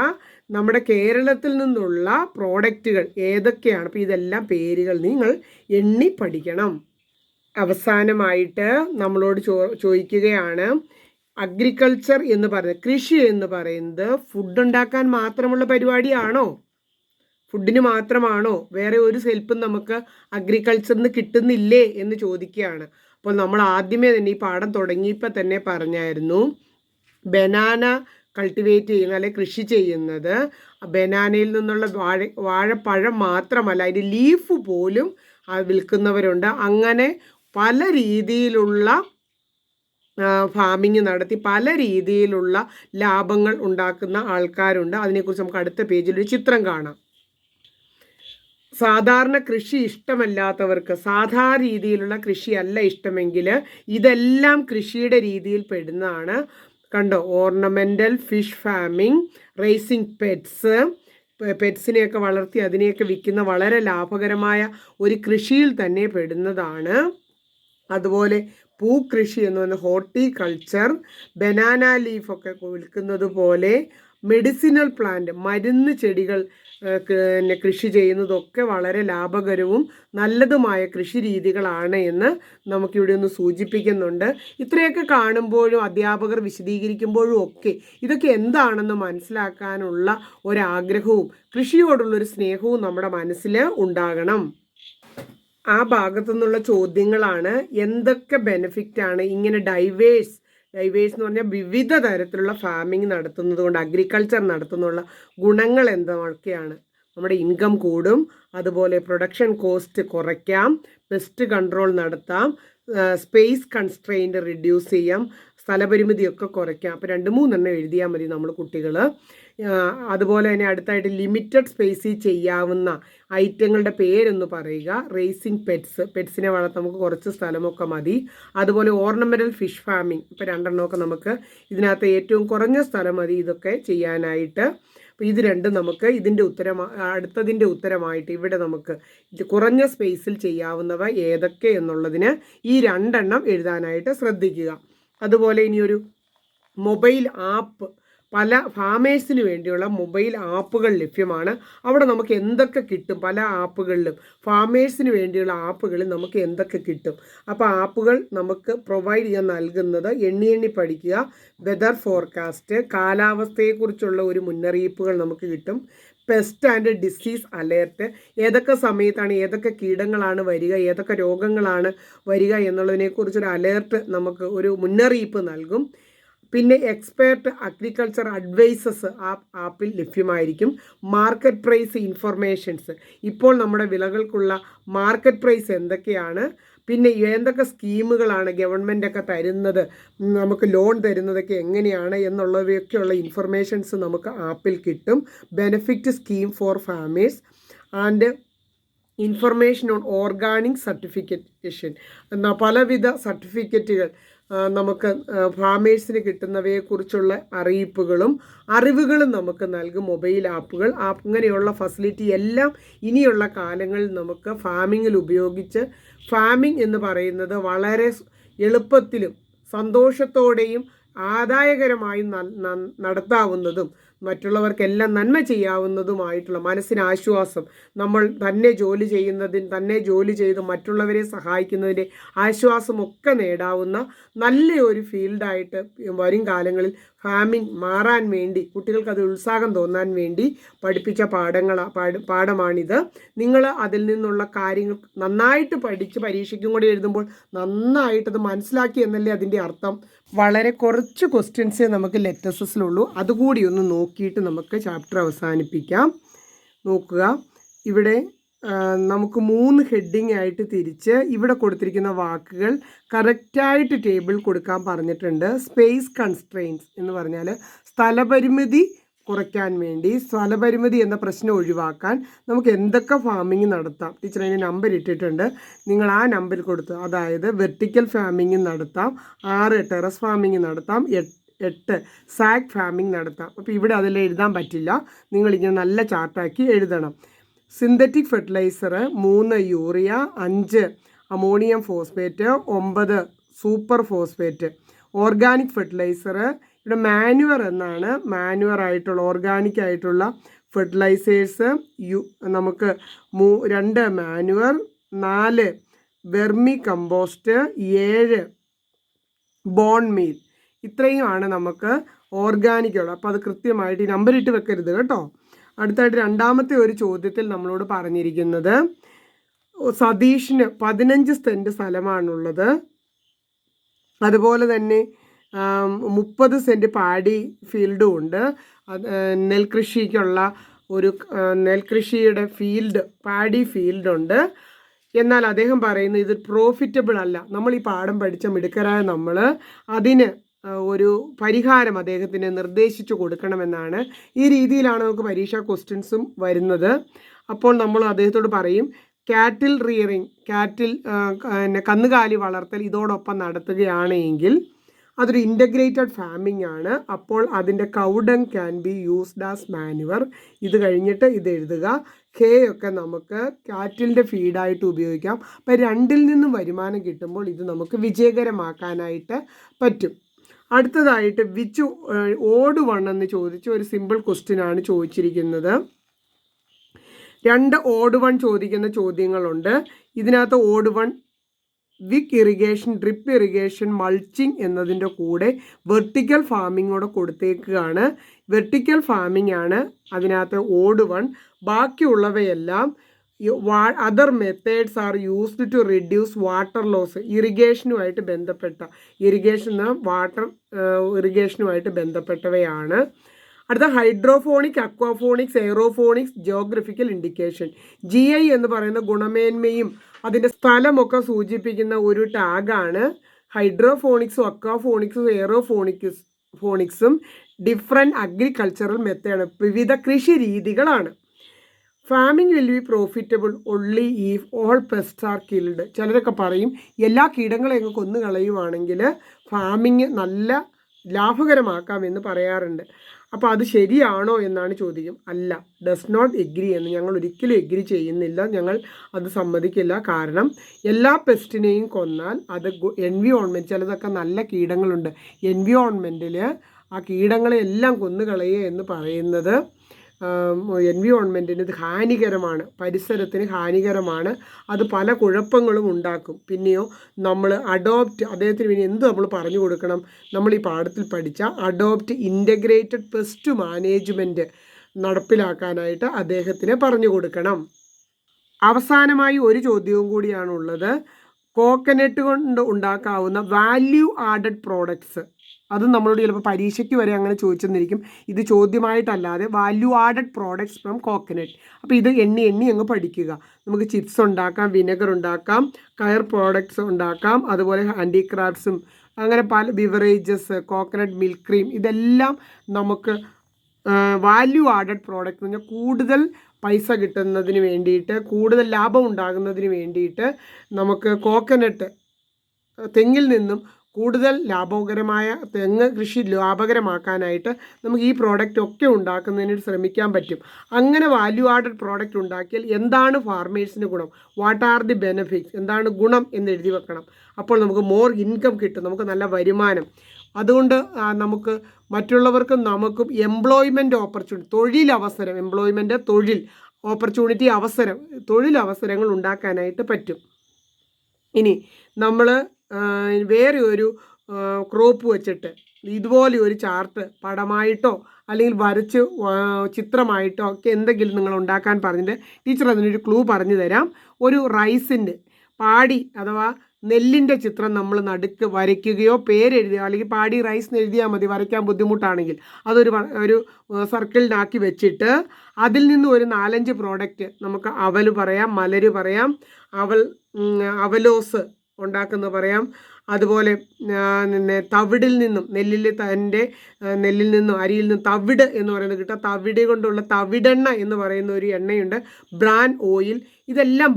നമ്മുടെ കേരളത്തിൽ നിന്നുള്ള പ്രോഡക്റ്റുകൾ ഏതൊക്കെയാണ്? അപ്പോൾ ഇതെല്ലാം പേരുകൾ നിങ്ങൾ എണ്ണി പഠിക്കണം. അവസാനമായിട്ട് നമ്മളോട് ചോദിക്കുകയാണ്, അഗ്രികൾച്ചർ എന്ന് പറയുന്നത്, കൃഷി എന്ന് പറയുന്നത് ഫുഡ് ഉണ്ടാക്കാൻ മാത്രമുള്ള പരിപാടിയാണോ? ഫുഡിന് മാത്രമാണോ? വേറെ ഒരു ഹെൽപ്പും നമുക്ക് അഗ്രികൾച്ചറിന് കിട്ടുന്നില്ലേ എന്ന് ചോദിക്കുകയാണ്. അപ്പോൾ നമ്മൾ ആദ്യമേ തന്നെ ഈ പാഠം തുടങ്ങിയപ്പോൾ തന്നെ പറഞ്ഞായിരുന്നു, ബനാന കൾട്ടിവേറ്റ് ചെയ്യുന്ന അല്ലെങ്കിൽ കൃഷി ചെയ്യുന്നത് ബനാനയിൽ നിന്നുള്ള വാഴപ്പഴം മാത്രമല്ല, അതിൻ്റെ ലീഫ് പോലും വിൽക്കുന്നവരുണ്ട്. അങ്ങനെ പല രീതിയിലുള്ള ഫാമിങ് നടത്തി പല രീതിയിലുള്ള ലാഭങ്ങൾ ഉണ്ടാക്കുന്ന ആൾക്കാരുണ്ട്. അതിനെക്കുറിച്ച് നമുക്ക് അടുത്ത പേജിൽ ഒരു ചിത്രം കാണാം. സാധാരണ കൃഷി ഇഷ്ടമല്ലാത്തവർക്ക്, സാധാരണ രീതിയിലുള്ള കൃഷിയല്ല ഇഷ്ടമെങ്കിൽ ഇതെല്ലാം കൃഷിയുടെ രീതിയിൽ പെടുന്നതാണ്. കണ്ടോ, ഓർണമെൻ്റൽ ഫിഷ് ഫാമിംഗ്, റേസിംഗ് പെറ്റ്സിനെയൊക്കെ വളർത്തി അതിനെയൊക്കെ വിൽക്കുന്ന വളരെ ലാഭകരമായ ഒരു കൃഷിയിൽ തന്നെ പെടുന്നതാണ്. അതുപോലെ പൂക്കൃഷി എന്ന് പറഞ്ഞാൽ ഹോർട്ടിക്കൾച്ചർ, ബനാന ലീഫൊക്കെ വിൽക്കുന്നത് പോലെ മെഡിസിനൽ പ്ലാന്റ്, മരുന്ന് ചെടികൾ കൃഷി ചെയ്യുന്നതൊക്കെ വളരെ ലാഭകരവും നല്ലതുമായ കൃഷി രീതികളാണ് എന്ന് നമുക്കിവിടെ ഒന്ന് സൂചിപ്പിക്കുന്നുണ്ട്. ഇത്രയൊക്കെ കാണുമ്പോഴും അധ്യാപകർ വിശദീകരിക്കുമ്പോഴും ഒക്കെ ഇതൊക്കെ എന്താണെന്ന് മനസ്സിലാക്കാനുള്ള ഒരാഗ്രഹവും കൃഷിയോടുള്ളൊരു സ്നേഹവും നമ്മുടെ മനസ്സിൽ ഉണ്ടാകണം. ആ ഭാഗത്തു നിന്നുള്ള ചോദ്യങ്ങളാണ് എന്തൊക്കെ ബെനിഫിറ്റാണ് ഇങ്ങനെ ഡൈവേഴ്സ് എന്ന് പറഞ്ഞാൽ വിവിധ തരത്തിലുള്ള ഫാമിംഗ് നടത്തുന്നത് കൊണ്ട്, അഗ്രികൾച്ചർ നടത്തുന്നുള്ള ഗുണങ്ങൾ എന്തൊക്കെയാണ്. നമ്മുടെ ഇൻകം കൂടും, അതുപോലെ പ്രൊഡക്ഷൻ കോസ്റ്റ് കുറയ്ക്കാം, പെസ്റ്റ് കൺട്രോൾ നടത്താം, സ്പേസ് കൺസ്ട്രെയിൻറ്റ് റിഡ്യൂസ് ചെയ്യാം, സ്ഥലപരിമിതിയൊക്കെ കുറയ്ക്കാം. അപ്പോൾ 2-3 എഴുതിയാൽ മതി നമ്മൾ കുട്ടികൾ. അതുപോലെ തന്നെ അടുത്തായിട്ട് ലിമിറ്റഡ് സ്പേസിൽ ചെയ്യാവുന്ന ഐറ്റങ്ങളുടെ പേരൊന്ന് പറയുക. റേസിംഗ് പെറ്റ്സിനെ വളർത്താൻ നമുക്ക് കുറച്ച് സ്ഥലമൊക്കെ മതി. അതുപോലെ ഓർണമെൻ്റൽ ഫിഷ് ഫാമിംഗ്, ഇപ്പോൾ 2 നമുക്ക് ഇതിനകത്ത് ഏറ്റവും കുറഞ്ഞ സ്ഥലം മതി ഇതൊക്കെ ചെയ്യാനായിട്ട്. അപ്പോൾ ഇത് രണ്ടും നമുക്ക് അടുത്തതിൻ്റെ ഉത്തരമായിട്ട് ഇവിടെ നമുക്ക് കുറഞ്ഞ സ്പേസിൽ ചെയ്യാവുന്നവ ഏതൊക്കെ എന്നുള്ളതിന് ഈ 2 എഴുതാനായിട്ട് ശ്രദ്ധിക്കുക. അതുപോലെ ഇനിയൊരു മൊബൈൽ ആപ്പ്, പല ഫാമേഴ്സിന് വേണ്ടിയുള്ള മൊബൈൽ ആപ്പുകൾ ലഭ്യമാണ്. അവിടെ നമുക്ക് എന്തൊക്കെ കിട്ടും, പല ആപ്പുകളിലും ഫാമേഴ്സിന് വേണ്ടിയുള്ള ആപ്പുകളിൽ നമുക്ക് എന്തൊക്കെ കിട്ടും. അപ്പോൾ ആപ്പുകൾ നമുക്ക് പ്രൊവൈഡ് ചെയ്യാൻ നൽകുന്നത് എണ്ണി പഠിക്കുക. വെതർ ഫോർകാസ്റ്റ്, കാലാവസ്ഥയെക്കുറിച്ചുള്ള ഒരു മുന്നറിയിപ്പുകൾ നമുക്ക് കിട്ടും. പെസ്റ്റ് ആൻഡ് ഡിസീസ് അലേർട്ട്, ഏതൊക്കെ സമയത്താണ് ഏതൊക്കെ കീടങ്ങളാണ് വരിക, ഏതൊക്കെ രോഗങ്ങളാണ് വരിക എന്നുള്ളതിനെക്കുറിച്ചൊരു അലേർട്ട് നമുക്ക് ഒരു മുന്നറിയിപ്പ് നൽകും. പിന്നെ എക്സ്പേർട്ട് അഗ്രികൾച്ചർ അഡ്വൈസസ് ആപ്പിൽ ലഭ്യമായിരിക്കും. മാർക്കറ്റ് പ്രൈസ് ഇൻഫർമേഷൻസ്, ഇപ്പോൾ നമ്മുടെ വിളകൾക്കുള്ള മാർക്കറ്റ് പ്രൈസ് എന്തൊക്കെയാണ്, പിന്നെ എന്തൊക്കെ സ്കീമുകളാണ് ഗവൺമെൻറ്റൊക്കെ തരുന്നത്, നമുക്ക് ലോൺ തരുന്നതൊക്കെ എങ്ങനെയാണ് എന്നുള്ളവയൊക്കെയുള്ള ഇൻഫർമേഷൻസ് നമുക്ക് ആപ്പിൽ കിട്ടും. Benefit scheme for farmers and information on organic certification എന്ന പലവിധ സർട്ടിഫിക്കറ്റുകൾ നമുക്ക് ഫാമേഴ്സിന് കിട്ടുന്നവയെക്കുറിച്ചുള്ള അറിവുകളും നമുക്ക് നൽകും മൊബൈൽ ആപ്പുകൾ. അങ്ങനെയുള്ള ഫെസിലിറ്റി എല്ലാം ഇനിയുള്ള കാലങ്ങളിൽ നമുക്ക് ഫാമിങ്ങിൽ ഉപയോഗിച്ച് ഫാമിംഗ് എന്ന് പറയുന്നത് വളരെ എളുപ്പത്തിലും സന്തോഷത്തോടെയും ആദായകരമായും നടത്താവുന്നതും മറ്റുള്ളവർക്കെല്ലാം നന്മ ചെയ്യാവുന്നതുമായിട്ടുള്ള മനസ്സിന് ആശ്വാസം, നമ്മൾ തന്നെ ജോലി ചെയ്ത് മറ്റുള്ളവരെ സഹായിക്കുന്നതിൻ്റെ ആശ്വാസമൊക്കെ നേടാവുന്ന നല്ലൊരു ഫീൽഡായിട്ട് വരും കാലങ്ങളിൽ ഫാമിംഗ് മാറാൻ വേണ്ടി, കുട്ടികൾക്ക് അത് ഉത്സാഹം തോന്നാൻ വേണ്ടി പഠിപ്പിച്ച പാഠമാണിത്. നിങ്ങൾ അതിൽ നിന്നുള്ള കാര്യങ്ങൾ നന്നായിട്ട് പഠിച്ച് പരീക്ഷയ്ക്കും കൂടി എഴുതുമ്പോൾ നന്നായിട്ടത് മനസ്സിലാക്കി എന്നല്ലേ അതിൻ്റെ അർത്ഥം. വളരെ കുറച്ച് ക്വസ്റ്റ്യൻസേ നമുക്ക് ലെറ്റസസിലുള്ളൂ. അതുകൂടി ഒന്ന് നോക്കിയിട്ട് നമുക്ക് ചാപ്റ്റർ അവസാനിപ്പിക്കാം. നോക്കുക, ഇവിടെ നമുക്ക് 3 ഹെഡിങ് ആയിട്ട് തിരിച്ച് ഇവിടെ കൊടുത്തിരിക്കുന്ന വാക്കുകൾ കറക്റ്റായിട്ട് ടേബിൾ കൊടുക്കാൻ പറഞ്ഞിട്ടുണ്ട്. സ്പേസ് കൺസ്ട്രെയിൻസ് എന്ന് പറഞ്ഞാൽ സ്ഥലപരിമിതി കുറയ്ക്കാൻ വേണ്ടി, സ്ഥലപരിമിതി എന്ന പ്രശ്നം ഒഴിവാക്കാൻ നമുക്ക് എന്തൊക്കെ ഫാമിംഗ് നടത്താം. ടീച്ചർ അതിന് നമ്പർ ഇട്ടിട്ടുണ്ട്, നിങ്ങൾ ആ നമ്പർ കൊടുത്തു. അതായത് വെർട്ടിക്കൽ ഫാമിംഗ് നടത്താം, 6 ടെറസ് ഫാമിംഗ് നടത്താം, 8 സാക്ക് ഫാമിംഗ് നടത്താം. അപ്പോൾ ഇവിടെ അതെല്ലാം എഴുതാൻ പറ്റില്ല, നിങ്ങളിങ്ങനെ നല്ല ചാർട്ടാക്കി എഴുതണം. Synthetic fertiliser 3 urea, 5 ammonium phosphate, 9 super phosphate. Organic fertiliser ഇവിടെ മാനുവർ എന്നാണ്, മാനുവർ ഓർഗാനിക് ആയിട്ടുള്ള ഫെർട്ടിലൈസേഴ്സ് നമുക്ക് 2 manure, 4 vermicompost, 7 bone meal. ഇത്രയുമാണ് നമുക്ക് ഓർഗാനിക്കുള്ളത്. അപ്പോൾ അത് കൃത്യമായിട്ട് ഈ നമ്പർ ഇട്ട് വെക്കരുത് കേട്ടോ. അടുത്തായിട്ട് 2ാമത്തെ ഒരു ചോദ്യത്തിൽ നമ്മളോട് പറഞ്ഞിരിക്കുന്നത്, സതീഷിന് 15 സെൻറ്റ് സ്ഥലമാണുള്ളത്, അതുപോലെ തന്നെ 30 സെൻറ്റ് പാടി ഫീൽഡും ഉണ്ട്. നെൽകൃഷിയുടെ പാടി ഫീൽഡുണ്ട്. എന്നാൽ അദ്ദേഹം പറയുന്നത് ഇത് പ്രോഫിറ്റബിൾ അല്ല. നമ്മൾ ഈ പാഠം പഠിച്ച മിടുക്കരായ നമ്മൾ അതിന് ഒരു പരിഹാരം അദ്ദേഹത്തിന് നിർദ്ദേശിച്ചു കൊടുക്കണമെന്നാണ്. ഈ രീതിയിലാണ് നമുക്ക് പരീക്ഷാ ക്വസ്റ്റ്യൻസും വരുന്നത്. അപ്പോൾ നമ്മൾ അദ്ദേഹത്തോട് പറയും, കാറ്റിൽ റിയറിങ്, കന്നുകാലി വളർത്തൽ ഇതോടൊപ്പം നടത്തുകയാണെങ്കിൽ അതൊരു ഇൻ്റഗ്രേറ്റഡ് ഫാമിംഗ് ആണ്. അപ്പോൾ അതിൻ്റെ cow dung can be used as manure. ഇത് കഴിഞ്ഞിട്ട് ഇത് എഴുതുക. ഹേ ഒക്കെ നമുക്ക് കാറ്റിലിൻ്റെ ഫീഡായിട്ട് ഉപയോഗിക്കാം. അപ്പം രണ്ടിൽ നിന്നും വരുമാനം കിട്ടുമ്പോൾ ഇത് നമുക്ക് വിജയകരമാക്കാനായിട്ട് പറ്റും. അടുത്തതായിട്ട് വിച്ച് ഓഡ് വൺ എന്ന് ചോദിച്ച ഒരു സിമ്പിൾ ക്വസ്റ്റ്യൻ ആണ് ചോദിച്ചിരിക്കുന്നത്. 2 ഓഡ് വൺ ചോദിക്കുന്ന ചോദ്യങ്ങളുണ്ട്. ഇതിനകത്ത് odd one wick irrigation, drip irrigation, mulching എന്നതിൻ്റെ കൂടെ വെർട്ടിക്കൽ ഫാമിങ്ങോടെ കൊടുത്തേക്കുകയാണ്. വെർട്ടിക്കൽ ഫാമിംഗ് ആണ് അതിനകത്ത് ഓഡ് വൺ. ബാക്കിയുള്ളവയെല്ലാം other methods are used to reduce water loss. ഇറിഗേഷനുമായിട്ട് ഇറിഗേഷനുമായിട്ട് ബന്ധപ്പെട്ടവയാണ്. അടുത്ത hydroponic, aquaponics, aeroponics, geographical indication. GI എന്ന് പറയുന്ന ഗുണമേന്മയും അതിൻ്റെ സ്ഥലമൊക്കെ സൂചിപ്പിക്കുന്ന ഒരു ടാഗാണ്. ഹൈഡ്രോഫോണിക്സും അക്വാഫോണിക്സും എയറോഫോണിക്സും ഡിഫറെൻറ്റ് അഗ്രികൾച്ചറൽ മെത്തേഡ്, വിവിധ കൃഷി രീതികളാണ്. Farming will be profitable only if all pest are killed. ചിലരൊക്കെ പറയും എല്ലാ കീടങ്ങളെയും കൊന്നു കളയുവാണെങ്കിൽ ഫാമിങ് നല്ല ലാഭകരമാക്കാമെന്ന് പറയാറുണ്ട്. അപ്പോൾ അത് ശരിയാണോ എന്നാണ് ചോദ്യം. അല്ല, ഡസ് നോട്ട് എഗ്രി എന്ന് ഞങ്ങൾ ഒരിക്കലും എഗ്രി ചെയ്യുന്നില്ല. ഞങ്ങൾ അത് സമ്മതിക്കില്ല. കാരണം എല്ലാ പെസ്റ്റിനെയും കൊന്നാൽ അത് എൻവിയോൺമെൻറ്റ്, ചിലതൊക്കെ നല്ല കീടങ്ങളുണ്ട്, എൻവിയോൺമെൻറ്റിൽ ആ കീടങ്ങളെ എല്ലാം കൊന്നുകളയുക എന്ന് പറയുന്നത് എൻവിയോൺമെൻറ്റിന് ഇത് ഹാനികരമാണ്, പരിസരത്തിന് ഹാനികരമാണ്. അത് പല കുഴപ്പങ്ങളും ഉണ്ടാക്കും. പിന്നെയോ നമ്മൾ അദ്ദേഹത്തിന് പിന്നെ എന്ത് നമ്മൾ പറഞ്ഞു കൊടുക്കണം? നമ്മൾ ഈ പാഠത്തിൽ പഠിച്ച അഡോപ്റ്റ് ഇൻ്റഗ്രേറ്റഡ് പെസ്റ്റ് മാനേജ്മെൻറ്റ് നടപ്പിലാക്കാനായിട്ട് അദ്ദേഹത്തിന് പറഞ്ഞു കൊടുക്കണം. അവസാനമായി ഒരു ചോദ്യവും കൂടിയാണുള്ളത്. കോക്കനട്ട് കൊണ്ട് ഉണ്ടാക്കാവുന്ന വാല്യൂ ആഡഡ് പ്രോഡക്ട്സ്, അത് നമ്മളോട് ചിലപ്പോൾ പരീക്ഷയ്ക്ക് വരെ അങ്ങനെ ചോദിച്ചെന്നിരിക്കും. ഇത് ചോദ്യമായിട്ടല്ലാതെ value added products from coconut. അപ്പോൾ ഇത് എണ്ണി അങ്ങ് പഠിക്കുക. നമുക്ക് ചിപ്സ് ഉണ്ടാക്കാം, വിനെഗർ ഉണ്ടാക്കാം, കയർ പ്രോഡക്ട്സ് ഉണ്ടാക്കാം, അതുപോലെ ഹാൻഡിക്രാഫ്റ്റ്സും അങ്ങനെ പല ബിവറേജസ്, കോക്കനട്ട് മിൽക്ക് ക്രീം, ഇതെല്ലാം നമുക്ക് വാല്യൂ ആഡഡ് പ്രോഡക്റ്റ് എന്ന് പറഞ്ഞാൽ കൂടുതൽ പൈസ കിട്ടുന്നതിന് വേണ്ടിയിട്ട്, കൂടുതൽ ലാഭം ഉണ്ടാകുന്നതിന് വേണ്ടിയിട്ട് നമുക്ക് കോക്കനട്ട്, തെങ്ങിൽ നിന്നും കൂടുതൽ ലാഭകരമായ തെങ്ങ് കൃഷി ലാഭകരമാക്കാനായിട്ട് നമുക്ക് ഈ പ്രോഡക്റ്റ് ഒക്കെ ഉണ്ടാക്കുന്നതിന് ശ്രമിക്കാൻ പറ്റും. അങ്ങനെ വാല്യൂ ആഡഡ് പ്രോഡക്റ്റ് ഉണ്ടാക്കിയാൽ എന്താണ് ഫാർമേഴ്സിന് ഗുണം, വാട്ട് ആർ ദി ബെനിഫിറ്റ്സ്, എന്താണ് ഗുണം എന്ന് എഴുതി വെക്കണം. അപ്പോൾ നമുക്ക് മോർ ഇൻകം കിട്ടും, നമുക്ക് നല്ല വരുമാനം. അതുകൊണ്ട് നമുക്ക് മറ്റുള്ളവർക്കും നമുക്കും എംപ്ലോയ്മെൻറ്റ് ഓപ്പർച്യൂണിറ്റി, തൊഴിലവസരങ്ങൾ ഉണ്ടാക്കാനായിട്ട് പറ്റും. ഇനി നമ്മൾ വേറെ ഒരു ക്രോപ്പ് വെച്ചിട്ട് ഇതുപോലെ ഒരു ചാർട്ട് പടമായിട്ടോ അല്ലെങ്കിൽ വരച്ച് ചിത്രമായിട്ടോ ഒക്കെ എന്തെങ്കിലും നിങ്ങൾ ഉണ്ടാക്കാൻ പറഞ്ഞിട്ട് ടീച്ചർ അതിനൊരു ക്ലൂ പറഞ്ഞു തരാം. ഒരു റൈസിൻ്റെ പാടി അഥവാ നെല്ലിൻ്റെ ചിത്രം നമ്മൾ നടുക്ക് വരയ്ക്കുകയോ പേരെഴുതുകയോ, അല്ലെങ്കിൽ പാടി റൈസ് എന്ന് എഴുതിയാൽ മതി, വരയ്ക്കാൻ ബുദ്ധിമുട്ടാണെങ്കിൽ ഒരു സർക്കിളിനാക്കി വെച്ചിട്ട് അതിൽ നിന്ന് ഒരു 4-5 പ്രോഡക്റ്റ്, നമുക്ക് അവൽ പറയാം, മലര് പറയാം, അവലോസ് ഉണ്ടാക്കുന്നത് പറയാം, അതുപോലെ തവിടിൽ നിന്നും നെല്ലിൽ നിന്നും അരിയിൽ നിന്നും തവിട് എന്ന് പറയുന്നത് കിട്ടുക, തവിട് കൊണ്ടുള്ള തവിടെണ്ണ എന്ന് പറയുന്ന ഒരു എണ്ണയുണ്ട്, ബ്രാൻ ഓയിൽ, ഇതെല്ലാം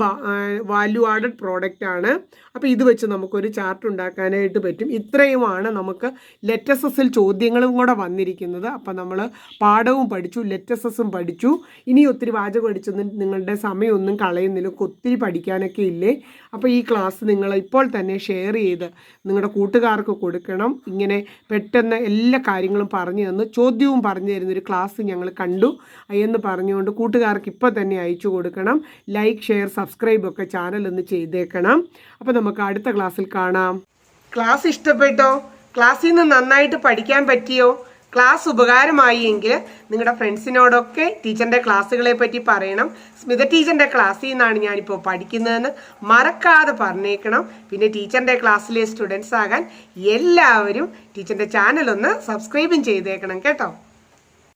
വാല്യൂ ആഡഡ് പ്രോഡക്റ്റ് ആണ്. അപ്പോൾ ഇത് വെച്ച് നമുക്കൊരു ചാർട്ട് ഉണ്ടാക്കാനായിട്ട് പറ്റും. ഇത്രയുമാണ് നമുക്ക് ലെറ്റസസിൽ ചോദ്യങ്ങളും കൂടെ വന്നിരിക്കുന്നത്. അപ്പോൾ നമ്മൾ പാഠവും പഠിച്ചു, ലെറ്റസസും പഠിച്ചു. ഇനി ഒത്തിരി വാചകം പഠിച്ചൊന്നും നിങ്ങളുടെ സമയമൊന്നും കളയുന്നില്ല, ഒത്തിരി പഠിക്കാനൊക്കെ ഇല്ലേ. അപ്പോൾ ഈ ക്ലാസ് നിങ്ങൾ ഇപ്പോൾ തന്നെ ഷെയർ ചെയ്ത് നിങ്ങളുടെ കൂട്ടുകാർക്ക് കൊടുക്കണം. ഇങ്ങനെ പെട്ടെന്ന് എല്ലാ കാര്യങ്ങളും പറഞ്ഞു തന്ന് ചോദ്യവും പറഞ്ഞു തരുന്നൊരു ക്ലാസ് ഞങ്ങൾ കണ്ടു എന്ന് പറഞ്ഞുകൊണ്ട് കൂട്ടുകാർക്ക് ഇപ്പോൾ തന്നെ അയച്ചു കൊടുക്കണം. ലൈക്ക്, ഷെയർ, സബ്സ്ക്രൈബ് ഒക്കെ ചാനൽ ഒന്ന് ചെയ്തേക്കണം. അപ്പോൾ നമുക്ക് അടുത്ത ക്ലാസ്സിൽ കാണാം. ക്ലാസ് ഇഷ്ടപ്പെട്ടോ? ക്ലാസ്സിൽ നിന്ന് നന്നായിട്ട് പഠിക്കാൻ പറ്റിയോ? ക്ലാസ് ഉപകാരമായി എങ്കിൽ നിങ്ങളുടെ ഫ്രണ്ട്സിനോടൊക്കെ ടീച്ചറിൻ്റെ ക്ലാസ്സുകളെ പറ്റി പറയണം. സ്മിത ടീച്ചറിൻ്റെ ക്ലാസ്സിൽ നിന്നാണ് ഞാനിപ്പോൾ പഠിക്കുന്നതെന്ന് മറക്കാതെ പറഞ്ഞേക്കണം. പിന്നെ ടീച്ചറിൻ്റെ ക്ലാസ്സിലെ സ്റ്റുഡൻസ് ആകാൻ എല്ലാവരും ടീച്ചറിൻ്റെ ചാനലൊന്ന് സബ്സ്ക്രൈബും ചെയ്തേക്കണം കേട്ടോ.